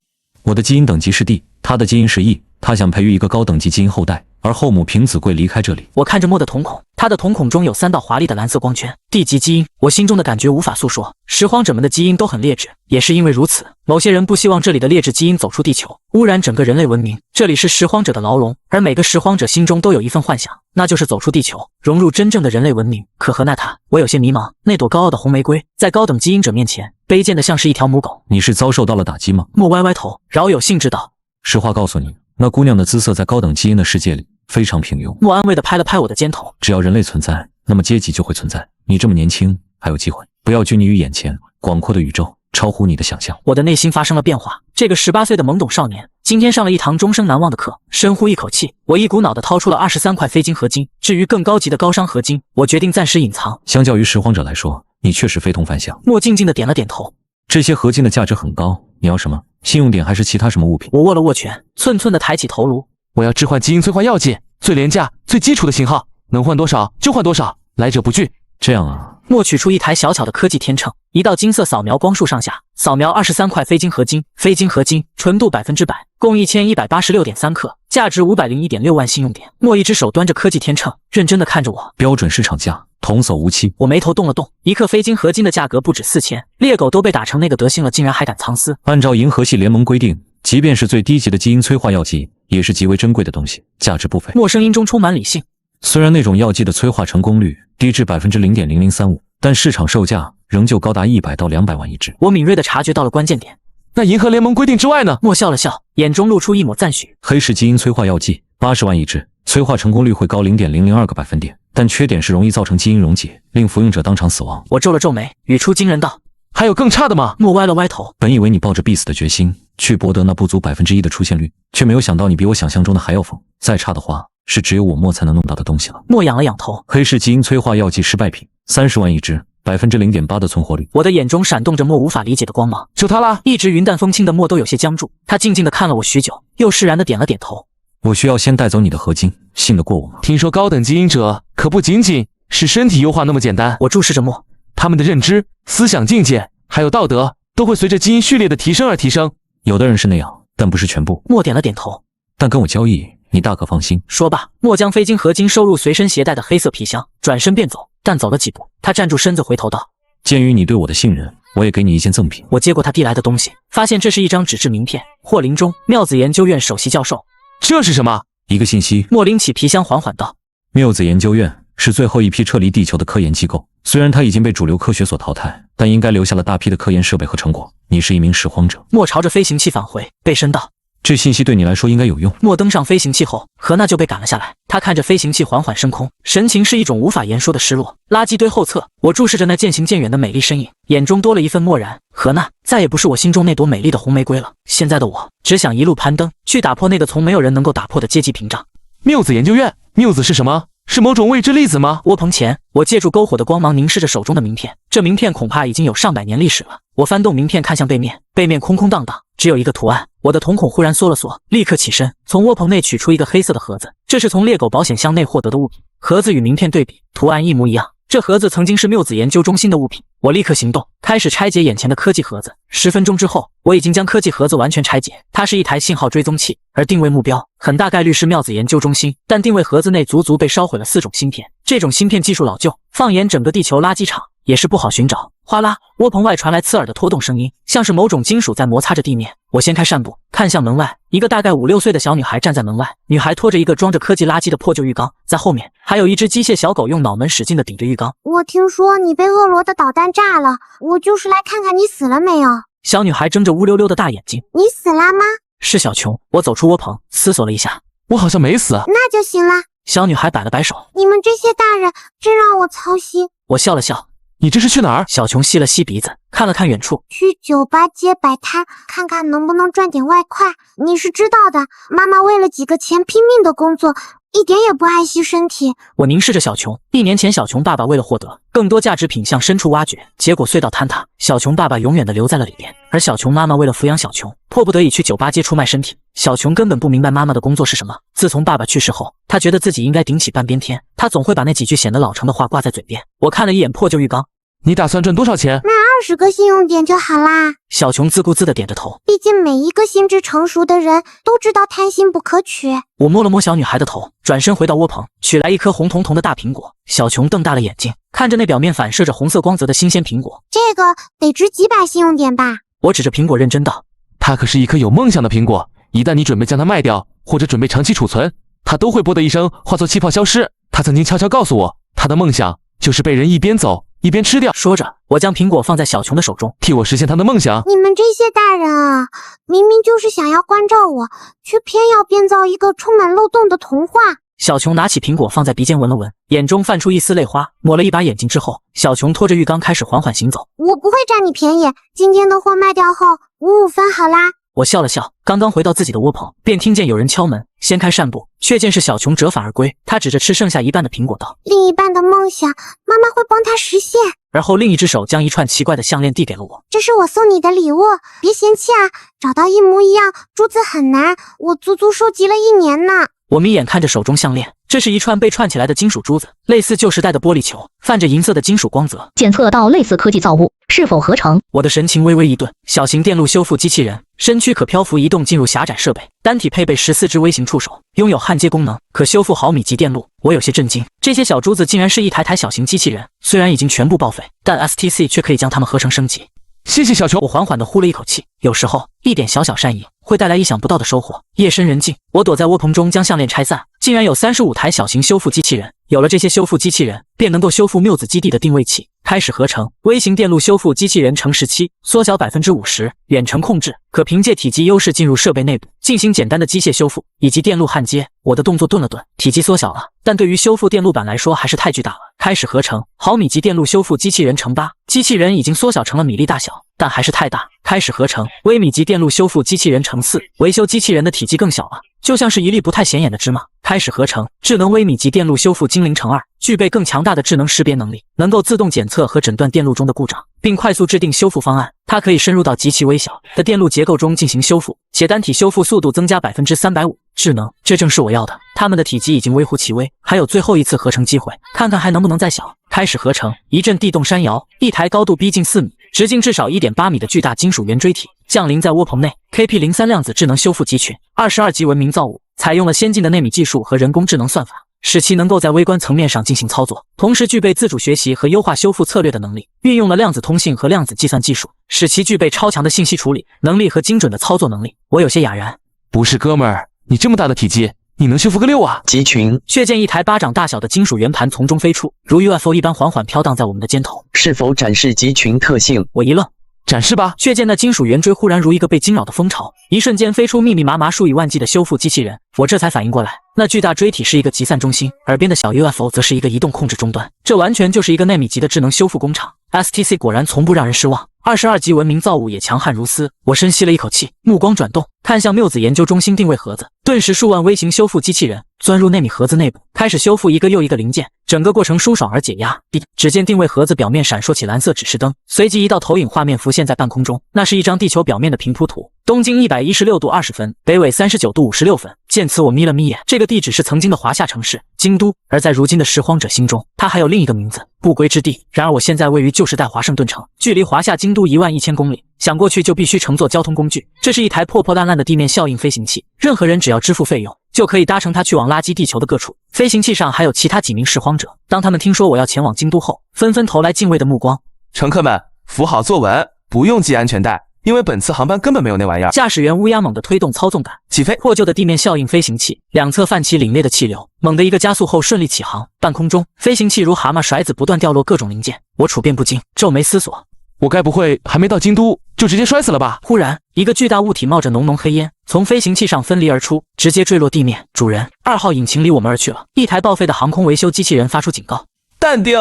我的基因等级是 D， 他的基因是 E， 他想培育一个高等级基因后代，而后母凭子贵离开这里。我看着莫的瞳孔，他的瞳孔中有3道华丽的蓝色光圈。地级基因，我心中的感觉无法诉说。拾荒者们的基因都很劣质，也是因为如此，某些人不希望这里的劣质基因走出地球，污染整个人类文明。这里是拾荒者的牢笼，而每个拾荒者心中都有一份幻想，那就是走出地球，融入真正的人类文明。可何奈他，我有些迷茫。那朵高傲的红玫瑰，在高等基因者面前，卑贱的像是一条母狗。你是遭受到了打击吗？莫歪歪头，饶有兴致道：实话告诉你，那姑娘的姿色在高等基因的世界里非常平庸。莫安慰地拍了拍我的肩头。只要人类存在，那么阶级就会存在。你这么年轻，还有机会，不要拘泥于眼前，广阔的宇宙超乎你的想象。我的内心发生了变化。这个18岁的懵懂少年，今天上了一堂终生难忘的课。深呼一口气，我一股脑地掏出了23块飞金合金。至于更高级的高商合金，我决定暂时隐藏。相较于拾荒者来说，你确实非同凡响。莫静静地点了点头。这些合金的价值很高，你要什么？信用点还是其他什么物品？我握了握拳，寸寸地抬起头颅。我要置换基因催化药剂，最廉价、最基础的型号，能换多少就换多少，来者不拒。这样啊。莫取出一台小巧的科技天秤，一道金色扫描光束上下，扫描23块飞金合金，飞金合金纯度100%，共1186.3克，价值501.6万信用点。莫一只手端着科技天秤，认真地看着我。标准市场价，童叟无欺。我眉头动了动，一克飞金合金的价格不止4000，猎狗都被打成那个德行了，竟然还敢藏私。按照银河系联盟规定，即便是最低级的基因催化药剂，也是极为珍贵的东西，价值不菲。莫声音中充满理性。虽然那种药剂的催化成功率低至0.0035%，但市场售价仍旧高达100到200万一只。我敏锐地察觉到了关键点。那银河联盟规定之外呢？莫笑了笑，眼中露出一抹赞许。黑市基因催化药剂80万一支，催化成功率会高0.002个百分点，但缺点是容易造成基因溶解，令服用者当场死亡。我皱了皱眉，语出惊人道：“还有更差的吗？”莫歪了歪头，本以为你抱着必死的决心去博得那不足1%的出现率，却没有想到你比我想象中的还要疯。再差的话，是只有我莫才能弄到的东西了。莫仰了仰头，黑市基因催化药剂失败品，30万一支，0.8%的存活率。我的眼中闪动着莫无法理解的光芒。就它啦！一直云淡风轻的莫都有些僵住，他静静地看了我许久，又释然地点了点头。我需要先带走你的合金，信得过我吗？听说高等基因者可不仅仅是身体优化那么简单。我注视着莫，他们的认知、思想境界还有道德都会随着基因序列的提升而提升。有的人是那样，但不是全部。莫点了点头。但跟我交易，你大可放心。说罢，莫将非金合金收入随身携带的黑色皮箱，转身便走。但走了几步，他站住身子，回头道：“鉴于你对我的信任，我也给你一件赠品。”我接过他递来的东西，发现这是一张纸质名片。霍林中，妙子研究院首席教授。这是什么？一个信息。莫拎起皮箱，缓缓道：“谬子研究院是最后一批撤离地球的科研机构，虽然它已经被主流科学所淘汰，但应该留下了大批的科研设备和成果。你是一名拾荒者。”莫朝着飞行器返回，背身道：“这信息对你来说应该有用。”莫登上飞行器后，何娜就被赶了下来。他看着飞行器缓缓升空，神情是一种无法言说的失落。垃圾堆后侧，我注视着那渐行渐远的美丽身影，眼中多了一份漠然。何娜再也不是我心中那朵美丽的红玫瑰了。现在的我，只想一路攀登，去打破那个从没有人能够打破的阶级屏障。谬子研究院，谬子是什么？是某种未知粒子吗？窝棚前，我借助篝火的光芒凝视着手中的名片。这名片恐怕已经有上百年历史了。我翻动名片，看向背面，背面空空荡荡，只有一个图案。我的瞳孔忽然缩了缩，立刻起身，从窝棚内取出一个黑色的盒子。这是从猎狗保险箱内获得的物品。盒子与名片对比，图案一模一样。这盒子曾经是谬子研究中心的物品。我立刻行动，开始拆解眼前的科技盒子。10分钟之后，我已经将科技盒子完全拆解。它是一台信号追踪器，而定位目标很大概率是妙子研究中心。但定位盒子内足足被烧毁了4种芯片，这种芯片技术老旧，放眼整个地球垃圾场也是不好寻找。哗啦，窝棚外传来刺耳的拖动声音，像是某种金属在摩擦着地面。我掀开扇布，看向门外，一个大概5、6岁的小女孩站在门外。女孩拖着一个装着科技垃圾的破旧浴缸，在后面还有一只机械小狗用脑门使劲地顶着浴缸。我听说你被恶魔的导弹炸了，我就是来看看你死了没有。小女孩睁着乌溜溜的大眼睛。你死了吗？是小琼。我走出窝棚，思索了一下，我好像没死。那就行了。小女孩摆了摆手，你们这些大人真让我操心。我笑了笑。你这是去哪儿？小琼吸了吸鼻子，看了看远处，去酒吧街摆摊，看看能不能赚点外快。你是知道的，妈妈为了几个钱拼命的工作，一点也不爱惜身体。我凝视着小琼。1年前，小琼爸爸为了获得更多价值品向深处挖掘，结果隧道坍塌，小琼爸爸永远的留在了里边。而小琼妈妈为了抚养小琼，迫不得已去酒吧街出卖身体。小琼根本不明白妈妈的工作是什么。自从爸爸去世后，她觉得自己应该顶起半边天。她总会把那几句显得老成的话挂在嘴边。我看了一眼破旧浴缸。你打算赚多少钱？卖20个信用点就好啦。小琼自顾自地点着头。毕竟每一个心智成熟的人都知道贪心不可取。我摸了摸小女孩的头，转身回到窝棚，取来一颗红彤彤的大苹果。小琼瞪大了眼睛，看着那表面反射着红色光泽的新鲜苹果。这个得值几百信用点吧？我指着苹果认真道：它可是一颗有梦想的苹果，一旦你准备将它卖掉，或者准备长期储存，它都会啵的一声化作气泡消失。他曾经悄悄告诉我，他的梦想就是被人一边走一边吃掉。说着，我将苹果放在小琼的手中，替我实现他的梦想。你们这些大人啊，明明就是想要关照我，却偏要编造一个充满漏洞的童话。小琼拿起苹果放在鼻尖闻了闻，眼中泛出一丝泪花，抹了一把眼睛之后，小琼拖着浴缸开始缓缓行走。我不会占你便宜，今天的货卖掉后5-5分好啦。我笑了笑，刚刚回到自己的窝棚，便听见有人敲门。掀开扇布，却见是小琼折返而归。她指着吃剩下一半的苹果道：另一半的梦想，妈妈会帮她实现。而后另一只手将一串奇怪的项链递给了我。这是我送你的礼物，别嫌弃啊，找到一模一样珠子很难，我足足收集了1年呢。我眯眼看着手中项链，这是一串被串起来的金属珠子，类似旧时代的玻璃球，泛着银色的金属光泽。检测到类似科技造物，是否合成？我的神情微微一顿。小型电路修复机器人，身躯可漂浮移动进入狭窄设备，单体配备14只微型触手，拥有焊接功能，可修复毫米级电路。我有些震惊，这些小珠子竟然是一台小型机器人，虽然已经全部报废，但 STC 却可以将它们合成升级。谢谢小琼。我缓缓地呼了一口气。有时候一点小善意会带来意想不到的收获。夜深人静，我躲在窝棚中将项链拆散，竟然有35台小型修复机器人。有了这些修复机器人，便能够修复谬子基地的定位器，开始合成。微型电路修复机器人乘17，缩小50%，远程控制，可凭借体积优势进入设备内部，进行简单的机械修复以及电路焊接。我的动作顿了顿，体积缩小了，但对于修复电路板来说还是太巨大了。开始合成。毫米级电路修复机器人乘8，机器人已经缩小成了米粒大小，但还是太大。开始合成。微米级电路修复机器人乘4，维修机器人的体积更小了，就像是一粒不太显眼的芝麻。开始合成。智能微米级电路修复精灵乘2，具备更强大的智能识别能力，能够自动检测和诊断电路中的故障，并快速制定修复方案。它可以深入到极其微小的电路结构中进行修复，且单体修复速度增加350%。智能，这正是我要的。它们的体积已经微乎其微，还有最后一次合成机会，看看还能不能再小。开始合成。一阵地动山摇，一台高度逼近4米、直径至少 1.8 米的巨大金属圆锥体降临在窝棚内。KP03 量子智能修复集群，22级文明造物，采用了先进的纳米技术和人工智能算法，使其能够在微观层面上进行操作，同时具备自主学习和优化修复策略的能力。运用了量子通信和量子计算技术，使其具备超强的信息处理能力和精准的操作能力。我有些哑然。不是哥们儿，你这么大的体积，你能修复个6啊？集群。却见一台巴掌大小的金属圆盘从中飞出，如 UFO 一般缓缓飘荡在我们的肩头。是否展示集群特性？我一愣。展示吧。却见那金属圆锥忽然如一个被惊扰的蜂巢，一瞬间飞出密密麻麻数以万计的修复机器人。我这才反应过来，那巨大锥体是一个集散中心，耳边的小 UFO 则是一个移动控制终端。这完全就是一个纳米级的智能修复工厂。STC 果然从不让人失望，22级文明造物也强悍如斯。我深吸了一口气，目光转动，看向缪子研究中心定位盒子，顿时数万微型修复机器人钻入纳米盒子内部，开始修复一个又一个零件。整个过程舒爽而解压。只见定位盒子表面闪烁起蓝色指示灯，随即一道投影画面浮现在半空中，那是一张地球表面的平铺图。东经116度20分，北纬39度56分。见此我眯了眯眼，这个地址是曾经的华夏城市京都，而在如今的拾荒者心中，它还有另一个名字——不归之地。然而我现在位于旧时代华盛顿城，距离华夏京都11000公里，想过去就必须乘坐交通工具。这是一台破破烂烂的地面效应飞行器，任何人只要支付费用，就可以搭乘它去往垃圾地球的各处。飞行器上还有其他几名拾荒者，当他们听说我要前往京都后，纷纷投来敬畏的目光。乘客们，扶好坐稳，不用系安全带，因为本次航班根本没有那玩意儿。驾驶员乌鸦猛地推动操纵杆，起飞。破旧的地面效应飞行器两侧泛起凛冽的气流，猛地一个加速后顺利起航。半空中，飞行器如蛤蟆甩子不断掉落各种零件，我处变不惊，皱眉思索。我该不会还没到京都就直接摔死了吧？忽然，一个巨大物体冒着浓浓黑烟从飞行器上分离而出，直接坠落地面。主人，2号引擎离我们而去了。一台报废的航空维修机器人发出警告。淡定，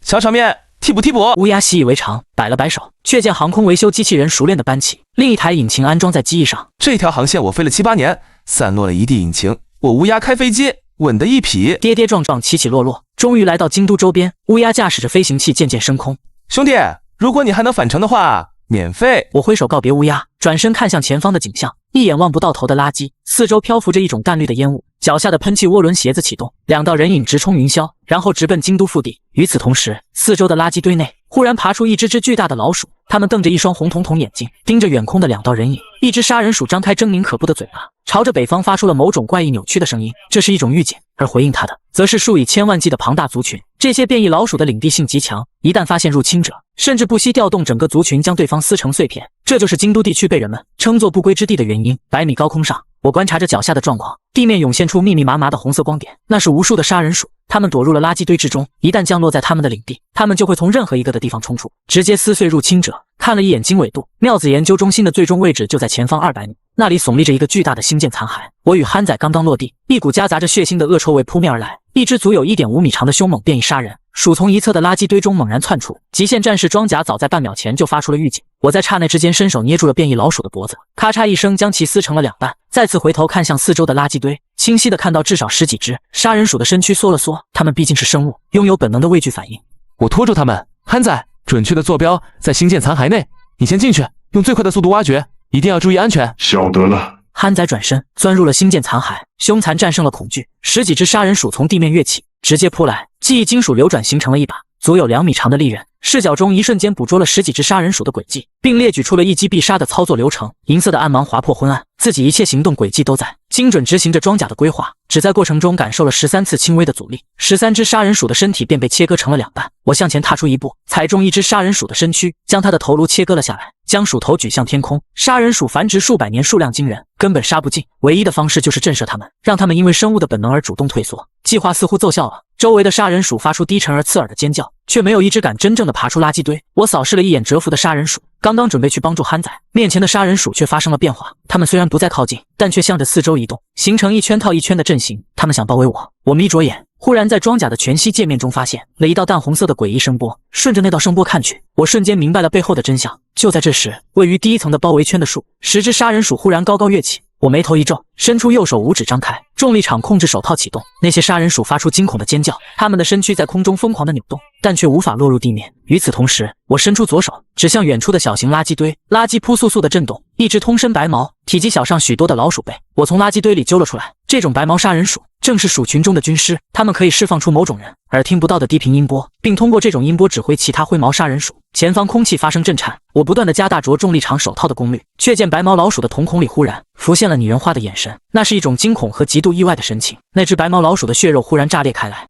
小场面，替补替补。乌鸦习以为常，摆了摆手，却见航空维修机器人熟练的搬起另一台引擎安装在机翼上。这条航线我飞了7、8年，散落了一地引擎，我乌鸦开飞机稳得一匹。跌跌撞撞，起起落落，终于来到京都周边。乌鸦驾驶着飞行器渐渐升空。兄弟，如果你还能返程的话，免费。我挥手告别乌鸦，转身看向前方的景象，一眼望不到头的垃圾，四周漂浮着一种淡绿的烟雾，脚下的喷气涡轮鞋子启动，2道人影直冲云霄，然后直奔京都腹地。与此同时，四周的垃圾堆内忽然爬出一只巨大的老鼠，它们瞪着一双红彤彤眼睛，盯着远空的2道人影。一只杀人鼠张开狰狞可怖的嘴巴，朝着北方发出了某种怪异扭曲的声音，这是一种预警。而回应它的，则是数以千万计的庞大族群。这些变异老鼠的领地性极强，一旦发现入侵者，甚至不惜调动整个族群将对方撕成碎片。这就是京都地区被人们称作不归之地的原因。100米高空上，我观察着脚下的状况，地面涌现出密密麻麻的红色光点，那是无数的杀人鼠，它们躲入了垃圾堆之中。一旦降落在他们的领地，它们就会从任何一个的地方冲出，直接撕碎入侵者。看了一眼经纬度，妙子研究中心的最终位置就在前方200米，那里耸立着一个巨大的星舰残骸。我与憨仔刚刚落地，一股夹杂着血腥的恶臭味扑面而来，一只足有 1.5 米长的凶猛变异杀人鼠从一侧的垃圾堆中猛然窜出。极限战士装甲早在半秒前就发出了预警，我在刹那之间伸手捏住了变异老鼠的脖子，咔嚓一声将其撕成了2半。再次回头看向四周的垃圾堆，清晰地看到至少10几只杀人鼠的身躯缩了缩，它们毕竟是生物，拥有本能的畏惧反应。我拖住它们，憨仔，准确的坐标在星舰残骸内，你先进去，用最快的速度挖掘，一定要注意安全。晓得了。憨仔转身钻入了星舰残骸，凶残战胜了恐惧，10几只杀人鼠从地面跃起，直接扑来，记忆金属流转形成了一把足有2米长的利刃，视角中一瞬间捕捉了10几只杀人鼠的轨迹，并列举出了一击必杀的操作流程。银色的暗芒划破昏暗，自己一切行动轨迹都在精准执行着装甲的规划，只在过程中感受了13次轻微的阻力，13只杀人鼠的身体便被切割成了2半。我向前踏出一步，踩中一只杀人鼠的身躯，将它的头颅切割了下来，将鼠头举向天空。杀人鼠繁殖数百年，数量惊人，根本杀不尽，唯一的方式就是震慑它们，让它们因为生物的本能而主动退缩。计划似乎奏效了，周围的杀人鼠发出低沉而刺耳的尖叫，却没有一只敢真正的爬出垃圾堆。我扫视了一眼蛰伏的杀人鼠，刚刚准备去帮助憨仔，面前的杀人鼠却发生了变化。它们虽然不再靠近，但却向着四周移动，形成一圈套一圈的阵型。它们想包围我。我眯着眼，忽然在装甲的全息界面中发现了一道淡红色的诡异声波。顺着那道声波看去，我瞬间明白了背后的真相。就在这时，位于第一层的包围圈的10只杀人鼠忽然高高跃起。我眉头一皱，伸出右手，五指张开，重力场控制手套启动。那些杀人鼠发出惊恐的尖叫，它们的身躯在空中疯狂地扭动，但却无法落入地面。与此同时，我伸出左手，指向远处的小型垃圾堆，垃圾扑簌簌地震动。一只通身白毛、体积小上许多的老鼠被我从垃圾堆里揪了出来。这种白毛杀人鼠正是鼠群中的军师，它们可以释放出某种人耳听不到的低频音波，并通过这种音波指挥其他灰毛杀人鼠。前方空气发生震颤，我不断地加大着重力场手套的功率，却见白毛老鼠的瞳孔里忽然浮现了拟人化的眼神，那是一种惊恐和极度意外的神情。那只白毛老鼠的血肉忽然炸裂开来，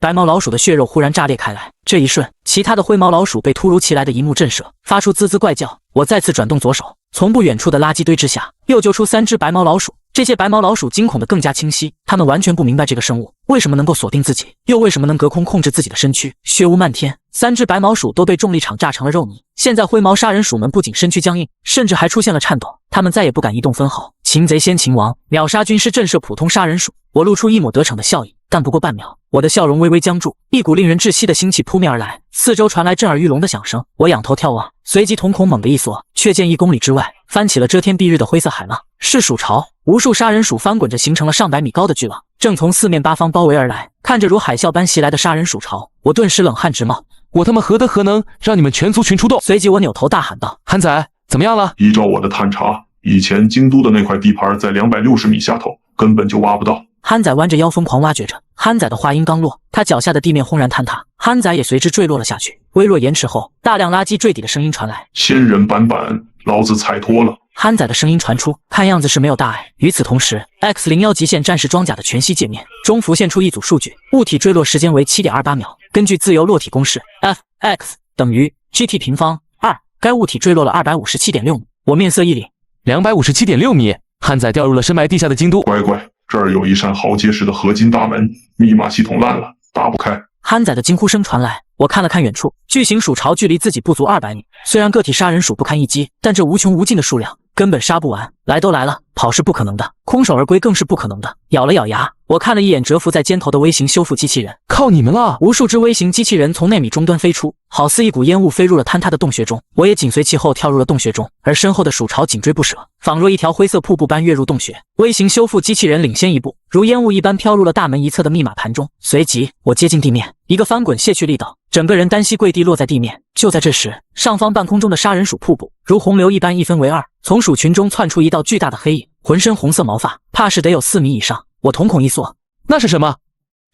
这一瞬，其他的灰毛老鼠被突如其来的一幕震慑，发出滋滋怪叫。我再次转动左手，从不远处的垃圾堆之下又揪出3只白毛老鼠。这些白毛老鼠惊恐得更加清晰，它们完全不明白这个生物为什么能够锁定自己，又为什么能隔空控制自己的身躯。血雾漫天，3只白毛鼠都被重力场炸成了肉泥。现在灰毛杀人鼠们不仅身躯僵硬，甚至还出现了颤抖，它们再也不敢移动分毫。擒贼先擒王，秒杀军师震慑普通杀人鼠。我露出一抹得逞的笑意，但不过半秒，我的笑容微微僵住，一股令人窒息的腥气扑面而来，四周传来震耳欲聋的响声。我仰头眺望，随即瞳孔猛地一缩，却见1公里之外翻起了遮天蔽日的灰色海浪，是鼠潮。无数杀人鼠翻滚着形成了上百米高的巨浪，正从四面八方包围而来。看着如海啸般袭来的杀人鼠潮，我顿时冷汗直冒。我他妈何德何能让你们全族群出动？随即我扭头大喊道：憨仔，怎么样了？依照我的探查，以前京都的那块地盘在260米下头，根本就挖不到。憨仔弯着腰疯狂挖掘着。憨仔的话音刚落，他脚下的地面轰然坍塌，憨仔也随之坠落了下去。微弱延迟后，大量垃圾坠底的声音传来：仙人板板，老子踩脱了。憨仔的声音传出，看样子是没有大碍。与此同时 ，X01极限战士装甲的全息界面中浮现出一组数据，物体坠落时间为 7.28 秒。根据自由落体公式 ，F(x) 等于 gt 平方2，该物体坠落了 257.6 米。我面色一凛，257.6米，憨仔掉入了深埋地下的京都。乖乖，这儿有一扇好结实的合金大门，密码系统烂了，打不开。憨仔的惊呼声传来，我看了看远处，巨型鼠巢距离自己不足200米。虽然个体杀人鼠不堪一击，但这无穷无尽的数量根本杀不完。来都来了，跑是不可能的，空手而归更是不可能的。咬了咬牙，我看了一眼蛰伏在肩头的微型修复机器人，靠你们了！无数只微型机器人从内米终端飞出，好似一股烟雾飞入了坍塌的洞穴中。我也紧随其后跳入了洞穴中，而身后的鼠巢紧追不舍，仿若一条灰色瀑布般跃入洞穴。微型修复机器人领先一步，如烟雾一般飘入了大门一侧的密码盘中。随即我接近地面，一个翻滚卸去力道，整个人单膝跪地落在地面。就在这时，上方半空中的杀人鼠瀑布如洪流一般一分为二，从鼠群中窜出一道巨大的黑影，浑身红色毛发，怕是得有4米以上。我瞳孔一缩，那是什么？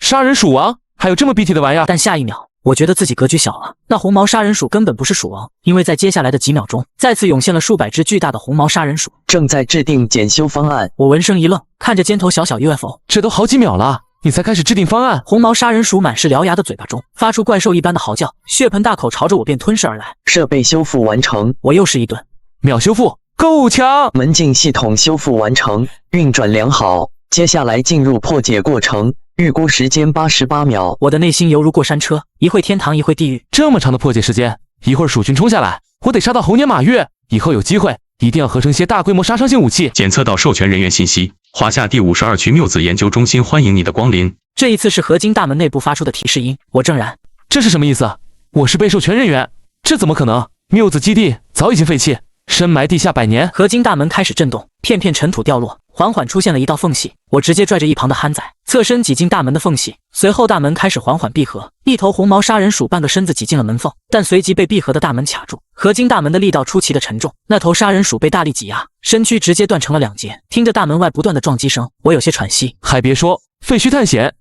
杀人鼠王？还有这么逼体的玩意儿？但下一秒，我觉得自己格局小了。那红毛杀人鼠根本不是鼠王，因为在接下来的几秒钟，再次涌现了数百只巨大的红毛杀人鼠。正在制定检修方案。我闻声一愣，看着肩头小小 UFO， 这都好几秒了，你才开始制定方案？红毛杀人鼠满是獠牙的嘴巴中发出怪兽一般的嚎叫，血盆大口朝着我便吞噬而来。设备修复完成。我又是一顿秒修复，够强！门禁系统修复完成，运转良好。接下来进入破解过程，预估时间88秒。我的内心犹如过山车，一会天堂，一会地狱。这么长的破解时间，一会儿鼠群冲下来，我得杀到猴年马月。以后有机会，一定要合成些大规模杀伤性武器。检测到授权人员信息，华夏第52区缪子研究中心欢迎你的光临。这一次是合金大门内部发出的提示音，我怔然，这是什么意思？我是被授权人员，这怎么可能？缪子基地早已经废弃，深埋地下100年。合金大门开始震动，片片尘土掉落，缓缓出现了一道缝隙。我直接拽着一旁的憨仔，侧身挤进大门的缝隙，随后大门开始缓缓闭合。一头红毛杀人鼠半个身子挤进了门缝，但随即被闭合的大门卡住。合金大门的力道出奇的沉重，那头杀人鼠被大力挤压，身躯直接断成了2截。听着大门外不断的撞击声，我有些喘息。还别说，废墟探险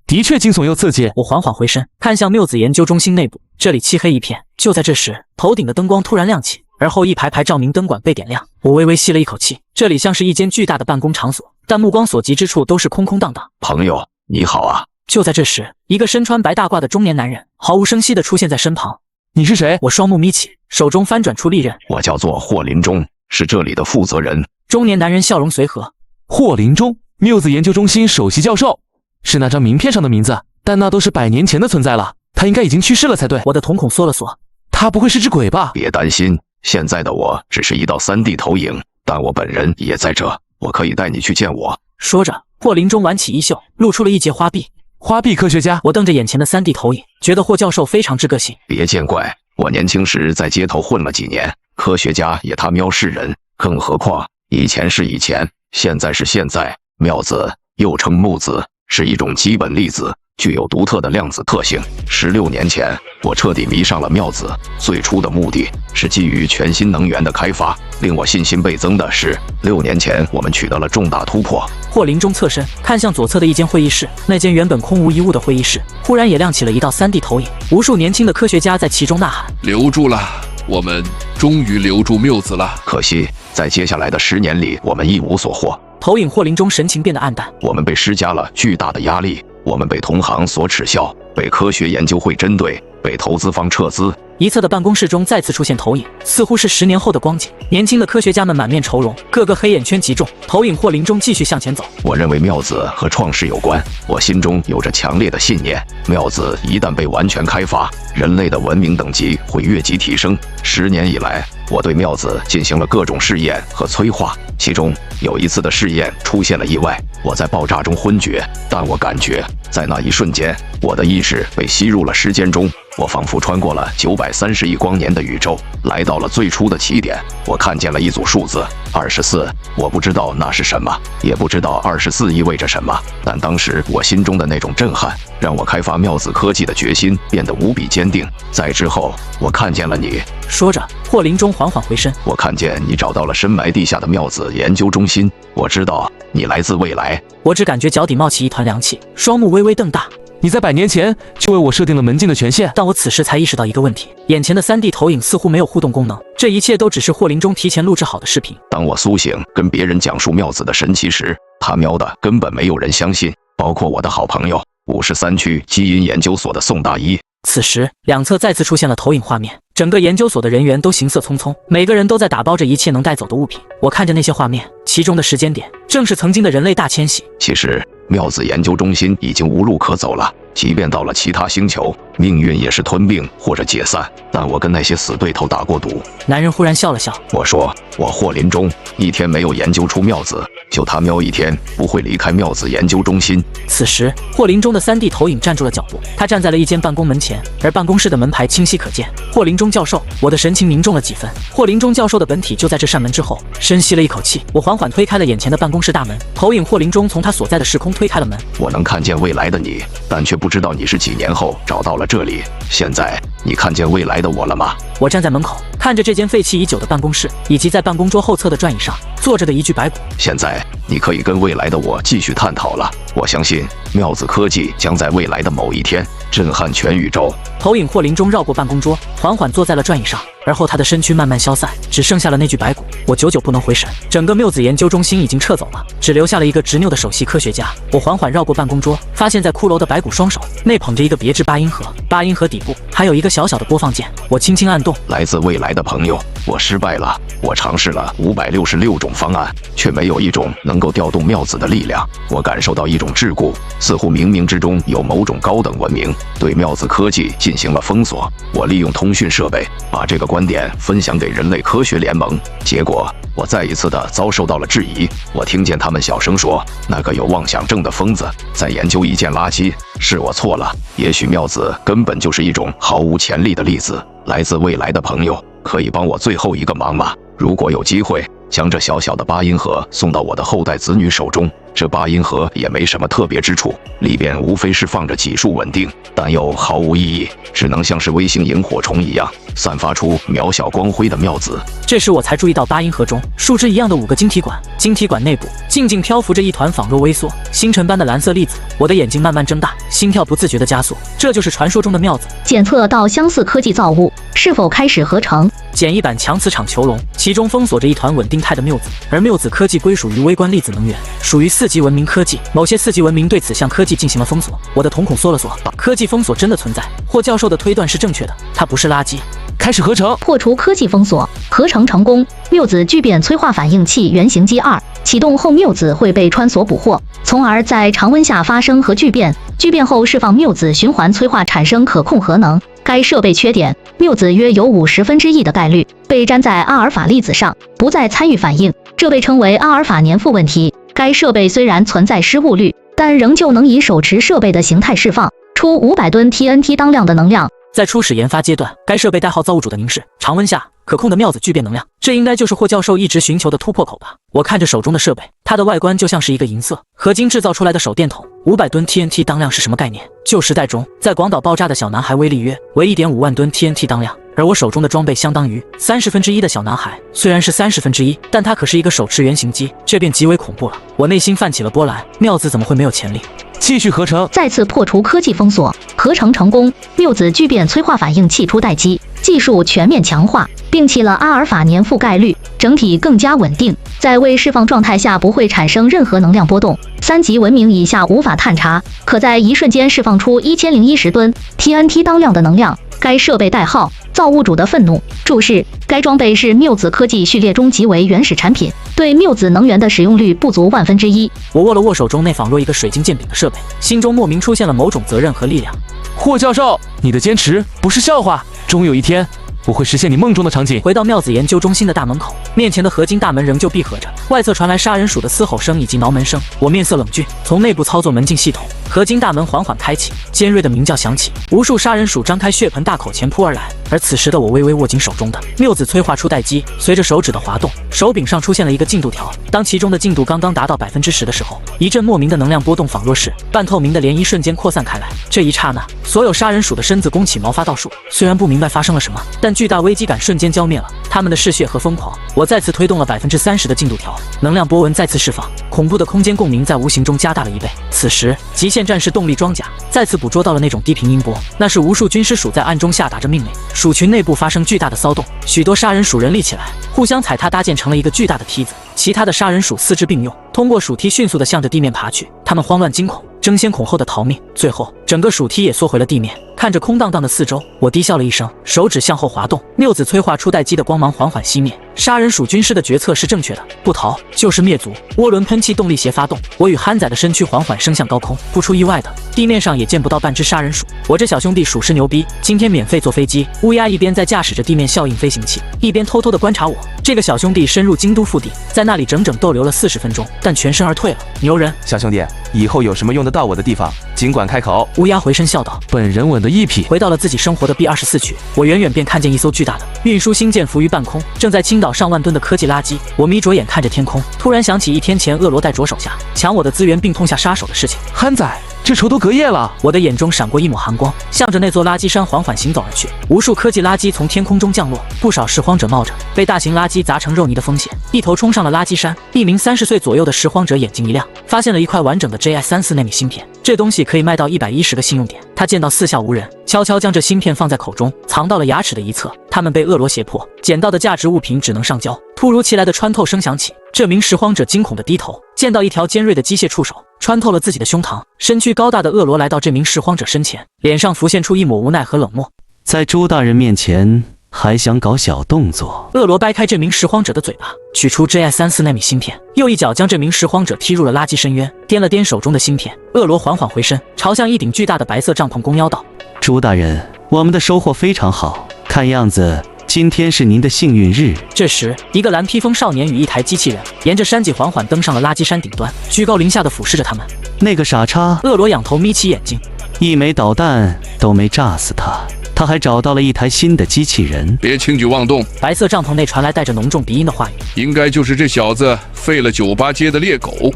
的确惊悚又刺激。我缓缓回身，看向缪子研究中心内部，这里漆黑一片。就在这时，头顶的灯光突然亮起，而后一排排照明灯管被点亮。我微微吸了一口气，这里像是一间巨大的办公场所，但目光所及之处都是空空荡荡。朋友，你好啊！就在这时，一个身穿白大褂的中年男人毫无声息地出现在身旁。你是谁？我双目眯起，手中翻转出利刃。我叫做霍林中，是这里的负责人。中年男人笑容随和。霍林中，缪子研究中心首席教授，是那张名片上的名字。但那都是100年前的存在了，他应该已经去世了才对。我的瞳孔缩了缩，他不会是只鬼吧？别担心，现在的我只是一道3D 投影，但我本人也在这，我可以带你去见我。说着，霍林中挽起衣袖，露出了一截花臂。花臂科学家，我瞪着眼前的3D 投影，觉得霍教授非常之个性。别见怪，我年轻时在街头混了几年，科学家也他喵是人，更何况以前是以前，现在是现在。妙子又称木子，是一种基本粒子，具有独特的量子特性。16年前，我彻底迷上了妙子，最初的目的是基于全新能源的开发。令我信心倍增的是，6年前我们取得了重大突破。霍林中侧身看向左侧的一间会议室，那间原本空无一物的会议室，忽然也亮起了一道3D 投影，无数年轻的科学家在其中呐喊：留住了，我们终于留住缪子了。可惜，在接下来的10年里，我们一无所获。投影霍林中神情变得黯淡，我们被施加了巨大的压力，我们被同行所耻笑，被科学研究会针对，被投资方撤资。一侧的办公室中再次出现投影，似乎是10年后的光景。年轻的科学家们满面愁容，个个黑眼圈极重。投影霍林中继续向前走。我认为妙子和创世有关，我心中有着强烈的信念，妙子一旦被完全开发，人类的文明等级会越级提升。10年以来，我对妙子进行了各种试验和催化，其中有一次的试验出现了意外，我在爆炸中昏厥，但我感觉在那一瞬间，我的意识被吸入了时间中，我仿佛穿过了930亿光年的宇宙，来到了最初的起点。我看见了一组数字24，我不知道那是什么，也不知道24意味着什么，但当时我心中的那种震撼，让我开发妙子科技的决心变得无比坚定。在之后，我看见了你。说着，霍林中缓缓回身，我看见你找到了深埋地下的妙子研究中心，我知道你来自未来。我只感觉脚底冒起一团凉气，双目微微瞪大。你在100年前就为我设定了门禁的权限，但我此时才意识到一个问题，眼前的3D 投影似乎没有互动功能，这一切都只是霍林中提前录制好的视频。当我苏醒跟别人讲述妙子的神奇时，他喵的根本没有人相信，包括我的好朋友53区基因研究所的宋大一。此时，两侧再次出现了投影画面，整个研究所的人员都行色匆匆，每个人都在打包着一切能带走的物品。我看着那些画面，其中的时间点正是曾经的人类大迁徙。其实，妙子研究中心已经无路可走了，即便到了其他星球，命运也是吞并或者解散。但我跟那些死对头打过赌。男人忽然笑了笑，我说，我霍林中一天没有研究出妙子，就他喵一天不会离开妙子研究中心。此时，霍林中的3D 投影站住了脚步，他站在了一间办公门前，而办公室的门牌清晰可见。霍林中教授，我的神情凝重了几分。霍林中教授的本体就在这扇门之后。深吸了一口气，我缓缓推开了眼前的办公室大门。投影霍林中从他所在的时空推开了门。我能看见未来的你，但却不知道你是几年后找到了这里。现在你看见未来的我了吗？我站在门口，看着这间废弃已久的办公室，以及在办公桌后侧的转椅上坐着的一具白骨。现在你可以跟未来的我继续探讨了。我相信妙子科技将在未来的某一天震撼全宇宙。投影霍林中绕过办公桌，缓缓坐在了转椅上，而后他的身躯慢慢消散，只剩下了那具白骨。我久久不能回神，整个缪子研究中心已经撤走了，只留下了一个执拗的首席科学家。我缓缓绕过办公桌，发现在骷髅的白骨双手内捧着一个别致八音盒，八音盒底部还有一个小小的播放键。我轻轻按动，来自未来的朋友，我失败了。我尝试了566种方案，却没有一种能够调动妙子的力量。我感受到一种桎梏，似乎冥冥之中有某种高等文明对妙子科技进行了封锁。我利用通讯设备把这个观点分享给人类科学联盟，结果我再一次的遭受到了质疑。我听见他们小声说，那个有妄想症的疯子在研究一件垃圾。是我错了，也许妙子根本就是一种毫无潜力的粒子。来自未来的朋友，可以帮我最后一个忙吗？如果有机会将这小小的八音盒送到我的后代子女手中，这八音盒也没什么特别之处，里边无非是放着几束稳定但又毫无意义，只能像是微型萤火虫一样散发出渺小光辉的妙子。这时我才注意到八音盒中树枝一样的5个晶体管，晶体管内部静静漂浮着一团仿若微缩星辰般的蓝色粒子。我的眼睛慢慢睁大，心跳不自觉的加速，这就是传说中的妙子。检测到相似科技造物是否开始合成。简易版强磁场囚笼，其中封锁着一团稳定态的缪子，而缪子科技归属于微观粒子能源，属于4级文明科技。某些4级文明对此项科技进行了封锁。我的瞳孔缩了缩，科技封锁真的存在。霍教授的推断是正确的，它不是垃圾。开始合成。破除科技封锁，合成成功。缪子聚变催化反应器原型机2启动后，缪子会被穿锁捕获，从而在常温下发生核聚变。聚变后释放缪子循环催化，产生可控核能。该设备缺点：缪子约有1/50的概率被粘在阿尔法粒子上，不再参与反应，这被称为阿尔法粘附问题。该设备虽然存在失误率，但仍旧能以手持设备的形态释放出500吨 TNT 当量的能量。在初始研发阶段，该设备代号造物主的凝视，常温下可控的妙子聚变能量，这应该就是霍教授一直寻求的突破口吧。我看着手中的设备，它的外观就像是一个银色合金制造出来的手电筒。500吨 TNT 当量是什么概念？旧时代中在广岛爆炸的小男孩威力约为1.5万吨 TNT 当量，而我手中的装备相当于1/30的小男孩。虽然是1/30，但它可是一个手持原型机，这便极为恐怖了。我内心泛起了波澜，妙子怎么会没有潜力？继续合成，再次破除科技封锁，合成成功。缪子聚变催化反应器初代机技术全面强化，摒弃了阿尔法粘附概率，整体更加稳定，在未释放状态下不会产生任何能量波动。3级文明以下无法探查，可在一瞬间释放出1010吨 TNT 当量的能量。该设备代号造物主的愤怒。注释：该装备是缪子科技序列中极为原始产品，对缪子能源的使用率不足1/1000。我握了握手中那仿若一个水晶剑柄的设备，心中莫名出现了某种责任和力量。霍教授，你的坚持不是笑话，终有一天我会实现你梦中的场景。回到妙子研究中心的大门口，面前的合金大门仍旧闭合着，外侧传来杀人鼠的嘶吼声以及挠门声。我面色冷峻，从内部操作门禁系统，合金大门缓缓开启，尖锐的鸣叫响起，无数杀人鼠张开血盆大口前扑而来。而此时的我微微握紧手中的缪子催化初代机，随着手指的滑动，手柄上出现了一个进度条。当其中的进度刚刚达到10%的时候，一阵莫名的能量波动，仿若是半透明的涟漪瞬间扩散开来。这一刹那，所有杀人鼠的身子弓起，毛发倒竖。虽然不明白发生了什么，但巨大危机感瞬间浇灭了他们的嗜血和疯狂。我再次推动了30%的进度条，能量波纹再次释放，恐怖的空间共鸣在无形中加大了1倍。此时，极限战士动力装甲再次捕捉到了那种低频音波，那是无数军师鼠在暗中下达着命令。鼠群内部发生巨大的骚动，许多杀人鼠人立起来，互相踩踏搭建成了一个巨大的梯子。其他的杀人鼠四肢并用，通过鼠梯迅速地向着地面爬去。他们慌乱惊恐，争先恐后的逃命，最后整个鼠梯也缩回了地面。看着空荡荡的四周，我低笑了一声，手指向后滑动，缪子催化初代机的光芒缓缓熄灭。杀人鼠军师的决策是正确的，不逃就是灭族。涡轮喷气动力鞋发动，我与憨仔的身躯缓缓升向高空。不出意外的，地面上也见不到半只杀人鼠。我这小兄弟属实牛逼，今天免费坐飞机。乌鸦一边在驾驶着地面效应飞行器，一边偷偷地观察我。这个小兄弟深入京都腹地，在那里整整逗留了40分钟，但全身而退了。牛人，小兄弟，以后有什么用得到我的地方，尽管开口。乌鸦回身笑道：“本人稳得一匹。”回到了自己生活的 B24区，我远远便看见一艘巨大的运输星舰浮于半空，正在倾倒上万吨的科技垃圾。我眯着眼看着天空，突然想起1天前恶罗在着手下抢我的资源并痛下杀手的事情。憨仔，这仇都隔夜了。我的眼中闪过一抹寒光，向着那座垃圾山缓缓行走而去。无数科技垃圾从天空中降落，不少拾荒者冒着被大型垃圾砸成肉泥的风险，一头冲上了垃圾山。一名30岁左右的拾荒者眼睛一亮，发现了一块完整的 JI34 纳米芯片，这东西可以卖到110个信用点。他见到四下无人，悄悄将这芯片放在口中，藏到了牙齿的一侧。他们被恶罗胁迫，捡到的价值物品只能上交。突如其来的穿透声响起，这名拾荒者惊恐地低头，见到一条尖锐的机械触手穿透了自己的胸膛。身躯高大的恶罗来到这名拾荒者身前，脸上浮现出一抹无奈和冷漠。在朱大人面前还想搞小动作？恶罗掰开这名拾荒者的嘴巴，取出 JI34 纳米芯片，又一脚将这名拾荒者踢入了垃圾深渊。掂了掂手中的芯片，恶罗缓缓回身，朝向一顶巨大的白色帐篷弓腰道：“朱大人，我们的收获非常好，看样子今天是您的幸运日。”这时，一个蓝披风少年与一台机器人沿着山脊缓缓登上了垃圾山顶端，居高临下地俯视着他们。那个傻叉，恶罗仰头眯起眼睛，一枚导弹都没炸死他，他还找到了一台新的机器人。别轻举妄动！白色帐篷内传来带着浓重鼻音的话语：“应该就是这小子废了98街的猎狗。”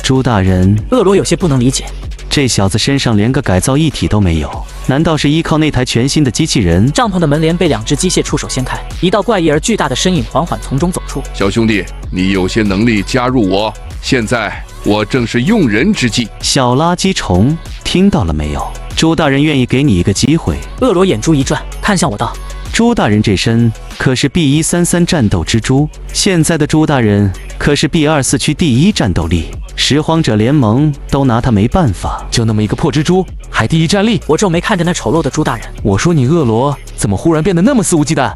朱大人，恶罗有些不能理解，这小子身上连个改造一体都没有，难道是依靠那台全新的机器人？帐篷的门帘被2只机械触手掀开，一道怪异而巨大的身影缓缓从中走出。小兄弟，你有些能力加入我，现在我正是用人之际。小垃圾虫，听到了没有？朱大人愿意给你一个机会。恶罗眼珠一转，看向我道：“朱大人这身可是 B133战斗之珠，现在的朱大人可是 B24区第1战斗力，拾荒者联盟都拿他没办法。就那么一个破蜘蛛，还第1战力？”我皱眉看着那丑陋的朱大人，我说你恶罗怎么忽然变得那么肆无忌惮？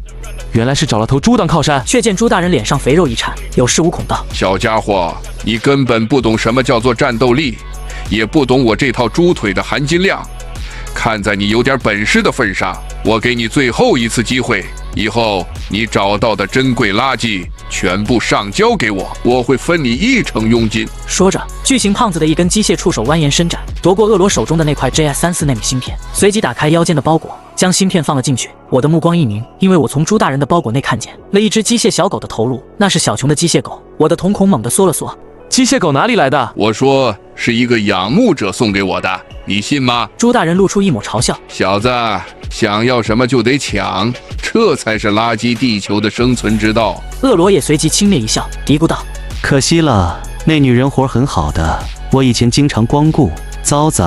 原来是找了头猪当靠山。却见朱大人脸上肥肉一颤，有恃无恐道：“小家伙，你根本不懂什么叫做战斗力，也不懂我这套猪腿的含金量。看在你有点本事的份上，我给你最后一次机会，以后你找到的珍贵垃圾全部上交给我，我会分你1成佣金。”说着，巨型胖子的一根机械触手蜿蜒伸展，夺过恶罗手中的那块 JS34纳米芯片，随即打开腰间的包裹，将芯片放了进去。我的目光一凝，因为我从朱大人的包裹内看见了一只机械小狗的头颅，那是小琼的机械狗。我的瞳孔猛地缩了缩。机械狗哪里来的？我说是一个仰慕者送给我的，你信吗？朱大人露出一抹嘲笑。小子，想要什么就得抢，这才是垃圾地球的生存之道。恶罗也随即轻蔑一笑，嘀咕道：“可惜了，那女人活很好的，我以前经常光顾。糟子，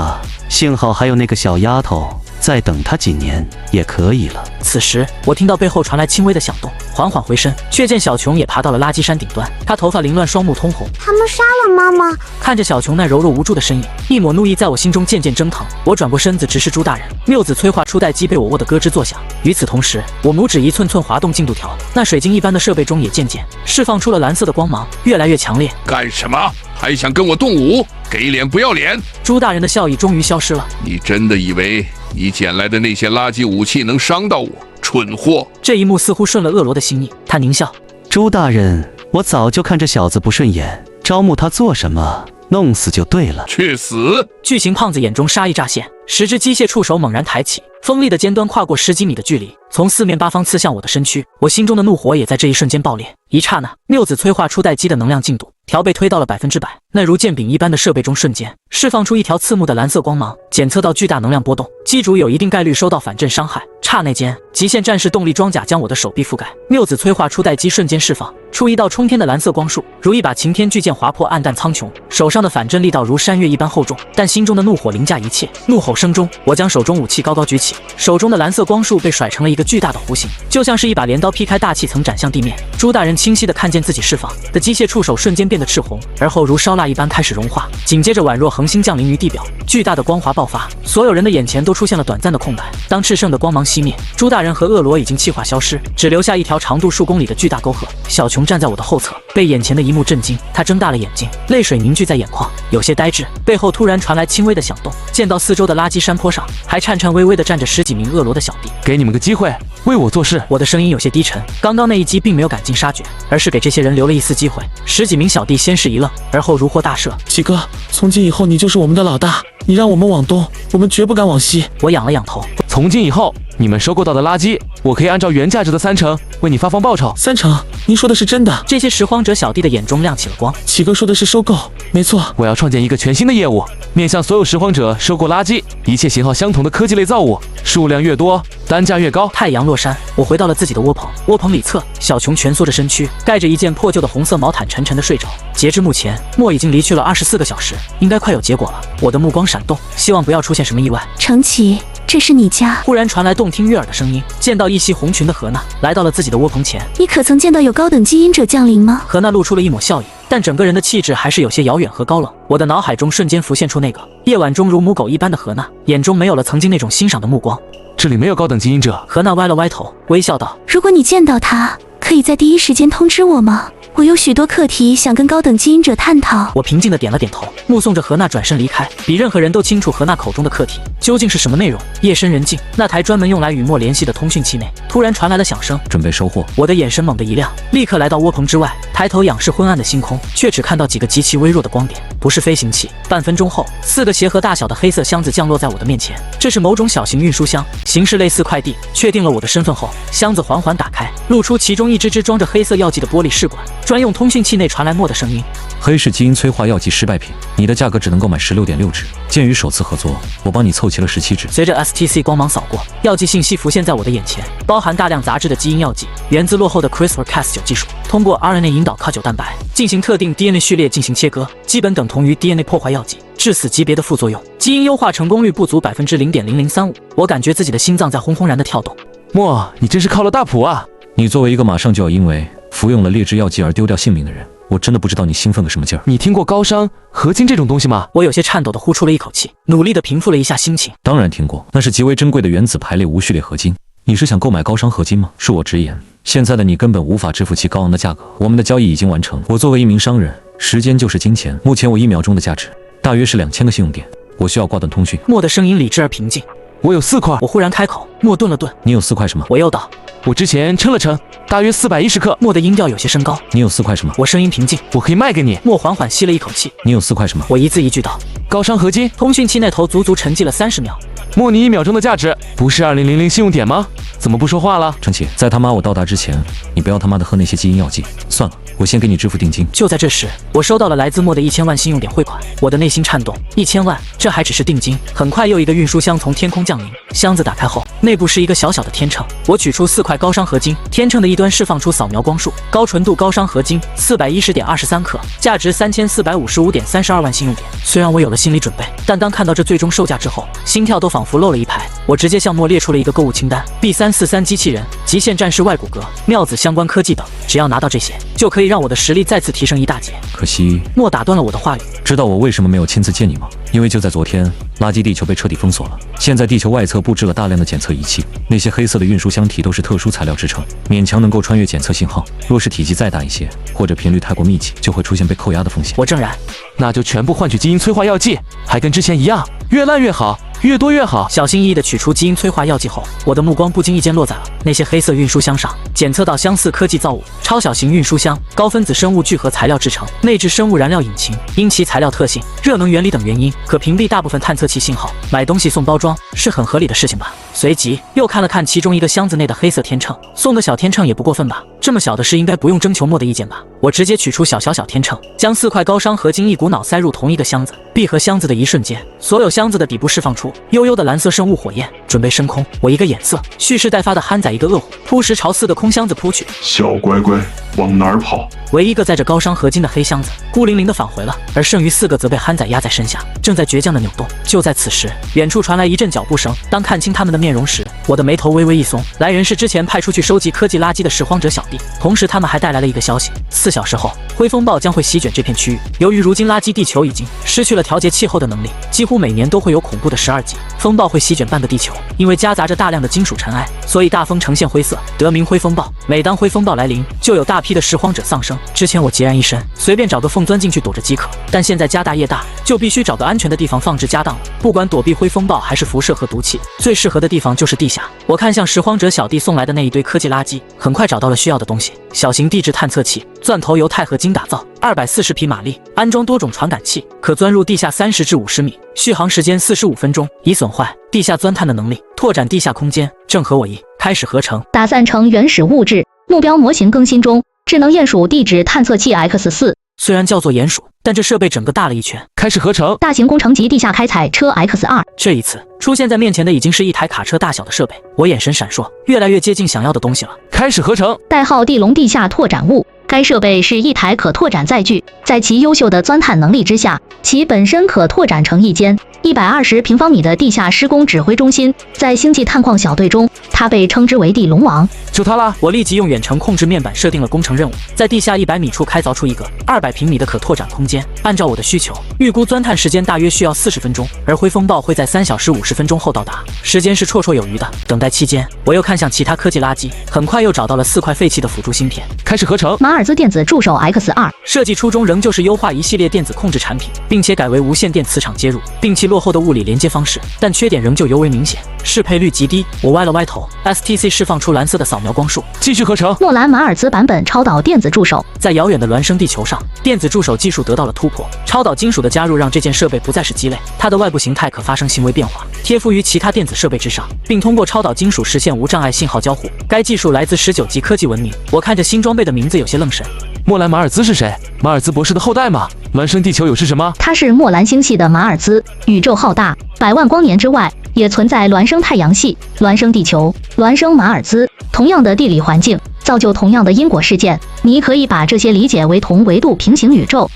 幸好还有那个小丫头，再等她几年也可以了。”此时，我听到背后传来轻微的响动，缓缓回身，却见小琼也爬到了垃圾山顶端，她头发凌乱，双目通红。他们杀了妈妈！看着小琼那柔弱无助的身影，一抹怒意在我心中渐渐蒸腾。我转过身子直视朱大人，缪子催化初代机被我握得咯吱作响。与此同时，我拇指一寸寸滑动进度条，那水晶一般的设备中也渐渐释放出了蓝色的光芒，越来越强烈。干什么？还想跟我动武？给脸不要脸！朱大人的笑意终于消失了。你真的以为你捡来的那些垃圾武器能伤到我？蠢货！这一幕似乎顺了恶罗的心意，他狞笑：“朱大人，我早就看这小子不顺眼，招募他做什么？弄死就对了。”去死！巨型胖子眼中杀意乍现，10只机械触手猛然抬起，锋利的尖端跨过10几米的距离，从四面八方刺向我的身躯。我心中的怒火也在这一瞬间爆裂。一刹那，缪子催化初代机的能量进度条被推到了100%，那如剑柄一般的设备中瞬间释放出一条刺目的蓝色光芒，检测到巨大能量波动，机主有一定概率受到反震伤害。刹那间，极限战士动力装甲将我的手臂覆盖，缪子催化初代机瞬间释放出一道冲天的蓝色光束，如一把擎天巨剑划破暗淡苍穹。手上的反震力道如山岳一般厚重，但心中的怒火凌驾一切。怒吼声中，我将手中武器高高举起，手中的蓝色光束被甩成了一个巨大的弧形，就像是一把镰刀劈开大气层斩向地面。朱大人清晰地看见自己释放的机械触手瞬间变得赤红，而后如烧蜡一般开始融化，紧接着宛若恒星降临于地表，巨大的光华爆发，所有人的眼前都出现了短暂的空白。当炽盛的光芒熄灭，朱大人和恶罗已经气化消失，只留下一条长度数公里的巨大沟壑。小琼站在我的后侧，被眼前的一幕震惊，她睁大了眼睛，泪水凝聚在眼眶，有些呆滞。背后突然传来轻微的响动，见到四周的垃圾山坡上还颤颤巍巍地站着10几名恶罗的小弟。给你们个机会，为我做事。我的声音有些低沉，刚刚那一击并没有赶尽杀绝，而是给这些人留了一丝机会。10几名小弟先是一愣，而后如获大赦。七哥，从今以后你就是我们的老大，你让我们往东，我们绝不敢往西。我仰了仰头。从今以后，你们收购到的垃圾，我可以按照原价值的3成为你发放报酬。3成？您说的是真的？这些拾荒者小弟的眼中亮起了光。七哥说的是收购，没错。我要创建一个全新的业务，面向所有拾荒者收购垃圾，一切型号相同的科技类造物，数量越多，单价越高。太阳落山，我回到了自己的窝棚。窝棚里侧，小琼蜷缩着身躯，盖着一件破旧的红色毛毯，沉沉的睡着。截至目前，莫已经离去了24个小时，应该快有结果了。我的目光闪动，希望不要出现什么意外。程启，这是你家？忽然传来动听悦耳的声音，见到一袭红裙的何娜来到了自己的窝棚前。你可曾见到有高等基因者降临吗？何娜露出了一抹笑意，但整个人的气质还是有些遥远和高冷。我的脑海中瞬间浮现出那个夜晚中如母狗一般的何娜，眼中没有了曾经那种欣赏的目光。这里没有高等基因者。何娜歪了歪头，微笑道：“如果你见到他，可以在第一时间通知我吗？我有许多课题想跟高等基因者探讨。”我平静地点了点头，目送着何娜转身离开。比任何人都清楚何娜口中的课题究竟是什么内容。夜深人静，那台专门用来与莫联系的通讯器内突然传来了响声，准备收获。我的眼神猛地一亮，立刻来到窝棚之外，抬头仰视昏暗的星空，却只看到几个极其微弱的光点，不是飞行器。半分钟后，4个鞋盒大小的黑色箱子降落在我的面前，这是某种小型运输箱，形式类似快递。确定了我的身份后，箱子缓缓打开，露出其中一只装着黑色药剂的玻璃试管。专用通讯器内传来莫的声音：“黑市基因催化药剂失败品，你的价格只能购买16.6只。鉴于首次合作，我帮你凑齐了17只。”随着 STC 光芒扫过，药剂信息浮现在我的眼前，包含大量杂质的基因药剂，源自落后的 CRISPR-Cas9 技术，通过 RNA 引导 Ca9 蛋白进行特定 DNA 序列进行切割，基本等同于 DNA 破坏药剂致死级别的副作用。基因优化成功率不足0.0035%，我感觉自己的心脏在轰轰然的跳动。莫，你真是靠了大谱啊！你作为一个马上就要因为服用了劣质药剂而丢掉性命的人，我真的不知道你兴奋个什么劲儿。你听过高商合金这种东西吗？我有些颤抖地呼出了一口气，努力地平复了一下心情。当然听过，那是极为珍贵的原子排列无序列合金。你是想购买高商合金吗？恕我直言，现在的你根本无法支付其高昂的价格。我们的交易已经完成。我作为一名商人，时间就是金钱。目前我1秒钟的价值大约是2000个信用点，我需要挂断通讯。莫的声音理智而平静。我有4块。我忽然开口，莫顿了顿。你有4块什么？我又道。我之前称了称，大约410克。莫的音调有些升高。你有4块什么？我声音平静。我可以卖给你。莫缓缓吸了一口气。你有4块什么？我一字一句道。高商合金。通讯器那头足足沉寂了30秒。莫，你1秒钟的价值不是2000信用点吗？怎么不说话了？生气，在他妈我到达之前，你不要他妈的喝那些基因药剂。算了，我先给你支付定金。就在这时，我收到了来自莫的1000万信用点汇款，我的内心颤动。1000万，这还只是定金。很快又一个运输箱从天空降临，箱子打开后，内部是一个小小的天秤。我取出4块高商合金，天秤的一端释放出扫描光束，高纯度高商合金410.23克，价值3455.32万信用点。虽然我有了心理准备，但当看到这最终售价之后，心跳都仿佛漏了一拍。我直接向莫列出了一个购物清单 ：B343机器人、极限战士外骨骼、妙子相关科技等，只要拿到这些，就可以让我的实力再次提升一大截。可惜，莫打断了我的话语。知道我为什么没有亲自见你吗？因为就在昨天，垃圾地球被彻底封锁了。现在地球外侧布置了大量的检测仪器，那些黑色的运输箱体都是特殊材料制成，勉强能够穿越检测信号。若是体积再大一些，或者频率太过密集，就会出现被扣押的风险。我正然，那就全部换取基因催化药剂，还跟之前一样，越烂越好。越多越好。小心翼翼地取出基因催化药剂后，我的目光不经意间落在了那些黑色运输箱上，检测到相似科技造物，超小型运输箱，高分子生物聚合材料制成，内置生物燃料引擎，因其材料特性、热能原理等原因，可屏蔽大部分探测器信号。买东西送包装是很合理的事情吧？随即又看了看其中一个箱子内的黑色天秤，送的小天秤也不过分吧？这么小的事应该不用征求莫的意见吧？我直接取出小天秤，将4块高商合金一股脑塞入同一个箱子，闭合箱子的一瞬间，所有箱子的底部释放出悠悠的蓝色生物火焰，准备升空。我一个眼色，蓄势待发的憨仔一个饿虎，扑食朝4个空箱子扑去。小乖乖，往哪儿跑？唯一一个载着高商合金的黑箱子孤零零地返回了，而剩余4个则被憨仔压在身下，正在倔强的扭动。就在此时，远处传来一阵脚步声。当看清他们的面容时，我的眉头微微一松。来人是之前派出去收集科技垃圾的拾荒者小弟，同时他们还带来了一个消息：4小时后，灰风暴将会席卷这片区域。由于如今垃圾地球已经失去了调节气候的能力，几乎每年都会有恐怖的12级风暴会席卷半个地球。因为夹杂着大量的金属尘埃，所以大风呈现灰色，得名灰风暴。每当灰风暴来临，就有大批的拾荒者丧生。之前我孑然一身，随便找个缝钻进去躲着即可，但现在家大业大，就必须找个安全的地方放置家当了。不管躲避灰风暴还是辐射和毒气，最适合的地方就是地下。我看向拾荒者小弟送来的那一堆科技垃圾，很快找到了需要的东西：小型地质探测器，钻头由钛合金打造，240匹马力，安装多种传感器，可钻入地下30至50米，续航时间45分钟，以损坏地下钻探的能力，拓展地下空间，正合我意。开始合成，打散成原始物质。目标模型更新中，智能鼹鼠地质探测器 X4。虽然叫做鼹鼠，但这设备整个大了一圈。开始合成，大型工程级地下开采车 X2。这一次出现在面前的已经是一台卡车大小的设备，我眼神闪烁，越来越接近想要的东西了。开始合成，代号地龙地下拓展物。该设备是一台可拓展载具，在其优秀的钻探能力之下，其本身可拓展成一间120平方米的地下施工指挥中心。在星际探矿小队中，它被称之为地龙王。就它啦！我立即用远程控制面板设定了工程任务，在地下100米处开凿出一个200平米的可拓展空间。按照我的需求，预估钻探时间大约需要40分钟，而灰风暴会在3小时50分钟后到达，时间是绰绰有余的。等待期间，我又看向其他科技垃圾，很快又找到了4块废弃的辅助芯片。开始合成，马尔兹电子助手 X2。设计初衷仍旧是优化一系列电子控制产品，并且改为无线电磁场接入，摒弃落后的物理连接方式，但缺点仍旧尤为明显，适配率极低。我歪了歪头 ，STC 释放出蓝色的扫描光束，继续合成。诺兰马尔兹版本超导电子助手。在遥远的孪生地球上，电子助手技术得到了突破，超导金属的加入让这件设备不再是鸡肋，它的外部形态可发生行为变化，贴附于其他电子设备之上，并通过超导金属实现无障碍信号交互。该技术来自19级科技文明。我看着新装备的名字有些愣神。莫兰马尔兹是谁？马尔兹博士的后代吗？孪生地球有是什么？它是莫兰星系的马尔兹。宇宙浩大，100万光年之外也存在孪生太阳系、孪生地球、孪生马尔兹，同样的地理环境造就同样的因果事件。你可以把这些理解为同维度平行宇宙。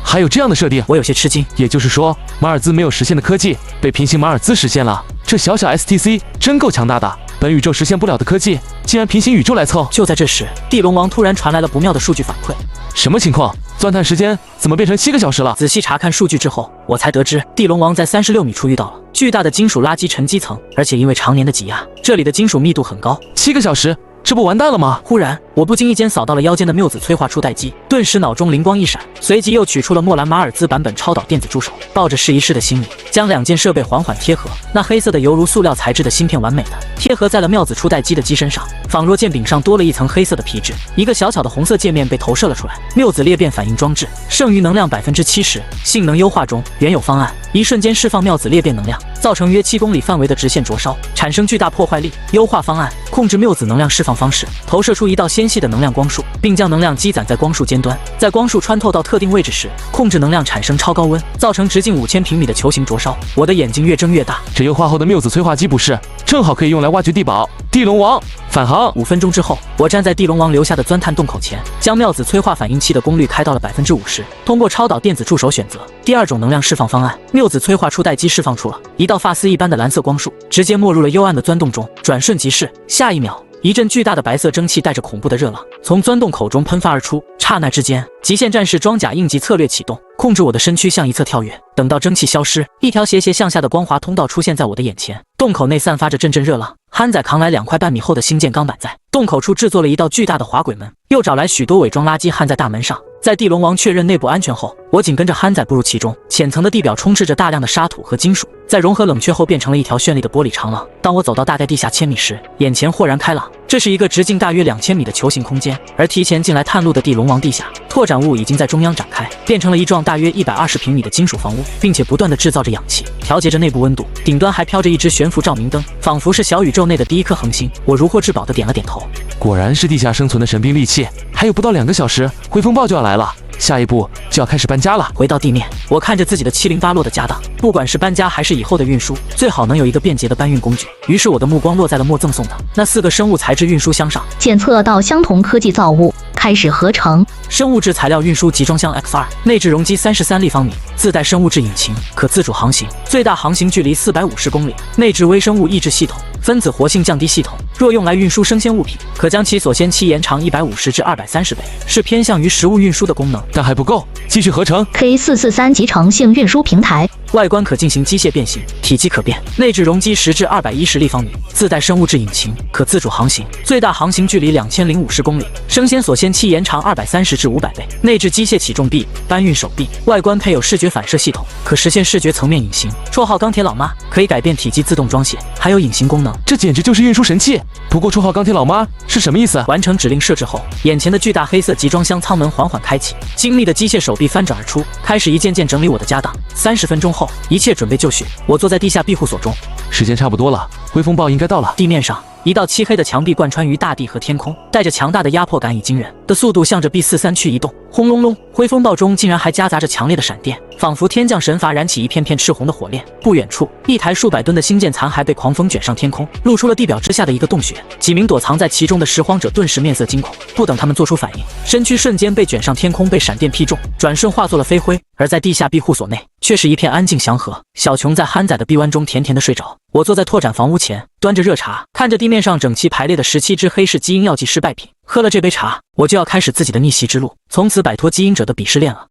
还有这样的设定？我有些吃惊。也就是说，马尔兹没有实现的科技被平行马尔兹实现了。这小小 STC 真够强大的，本宇宙实现不了的科技，竟然平行宇宙来凑。就在这时，地龙王突然传来了不妙的数据反馈。什么情况？钻探时间怎么变成7个小时了？仔细查看数据之后，我才得知地龙王在36米处遇到了巨大的金属垃圾沉积层，而且因为常年的挤压，这里的金属密度很高。7个小时，这不完蛋了吗？忽然，我不经意间扫到了腰间的缪子催化初代机，顿时脑中灵光一闪，随即又取出了莫兰马尔兹版本超导电子助手，抱着试一试的心理，将2件设备缓缓贴合。那黑色的犹如塑料材质的芯片，完美的贴合在了缪子初代机的机身上，仿若剑柄上多了一层黑色的皮质。一个小巧的红色界面被投射了出来，缪子裂变反应装置，剩余能量70%，性能优化中。原有方案一瞬间释放缪子裂变能量，造成约7公里范围的直线灼烧，产生巨大破坏力。优化方案控制缪子能量释放方式，投射出一道纤细的能量光束，并将能量积攒在光束尖端。在光束穿透到特定位置时，控制能量产生超高温，造成直径5000平米的球形灼烧。我的眼睛越睁越大。这优化后的缪子催化机不是正好可以用来挖掘地堡？地龙王返航。5分钟之后，我站在地龙王留下的钻探洞口前，将缪子催化反应器的功率开到了50%。通过超导电子助手选择第2种能量释放方案，缪子催化初代机释放出了一道发丝一般的蓝色光束，直接没入了幽暗的钻洞中。转瞬即逝，下一秒，一阵巨大的白色蒸汽带着恐怖的热浪从钻洞口中喷发而出，刹那之间，极限战士装甲应急策略启动，控制我的身躯向一侧跳跃。等到蒸汽消失，一条斜斜向下的光滑通道出现在我的眼前，洞口内散发着阵阵热浪。憨仔扛来2块半米厚的新建钢板，在洞口处制作了一道巨大的滑轨门，又找来许多伪装垃圾焊在大门上。在地龙王确认内部安全后，我紧跟着憨仔步入其中。浅层的地表充斥着大量的沙土和金属，在融合冷却后变成了一条绚丽的玻璃长廊。当我走到大概地下1000米时，眼前豁然开朗，这是一个直径大约2000米的球形空间。而提前进来探路的地龙王地下拓展物已经在中央展开，变成了一幢大约120平米的金属房屋，并且不断地制造着氧气，调节着内部温度。顶端还飘着一只悬浮照明灯，仿佛是小宇宙内的第一颗恒星。我如获至宝地点了点头。果然是地下生存的神兵利器。还有不到2个小时，灰风暴就要来了。下一步就要开始搬家了。回到地面，我看着自己的七零八落的家当，不管是搬家还是以后的运输，最好能有一个便捷的搬运工具。于是我的目光落在了莫赠送的那4个生物材质运输箱上，检测到相同科技造物，开始合成。生物质材料运输集装箱 X2， 内置容积33立方米，自带生物质引擎，可自主航行，最大航行距离450公里，内置微生物抑制系统、分子活性降低系统。若用来运输生鲜物品，可将其锁鲜期延长150至230倍，是偏向于食物运输的功能。但还不够，继续合成。K443 集成性运输平台，外观可进行机械变形，体积可变，内置容积10至210立方米，自带生物质引擎，可自主航行，最大航行距离2050公里，生鲜锁鲜期延长230至500倍，内置机械起重臂、搬运手臂，外观配有视觉反射系统，可实现视觉层面隐形。绰号钢铁老妈，可以改变体积自动装卸，还有隐形功能。这简直就是运输神器。不过绰号钢铁老妈是什么意思？完成指令设置后，眼前的巨大黑色集装箱舱门缓缓开启，精密的机械手臂翻转而出，开始一件件整理我的家当。30分钟后，一切准备就绪，我坐在地下庇护所中。时间差不多了，灰风暴应该到了。地面上一道漆黑的墙壁贯穿于大地和天空，带着强大的压迫感，以惊人的速度向着 B43区移动。轰隆隆，灰风暴中竟然还夹杂着强烈的闪电，仿佛天降神罚，燃起一片片赤红的火焰。不远处，一台数百吨的星舰残骸被狂风卷上天空，露出了地表之下的一个洞穴。几名躲藏在其中的拾荒者顿时面色惊恐，不等他们做出反应，身躯瞬间被卷上天空，被闪电劈中，转瞬化作了飞灰。而在地下庇护所内，却是一片安静祥和。小琼在憨仔的臂弯中甜甜的睡着。我坐在拓展房屋前，端着热茶，看着地面上整齐排列的17只黑市基因药剂失败品。喝了这杯茶，我就要开始自己的逆袭之路，从此摆脱基因者的鄙视链了。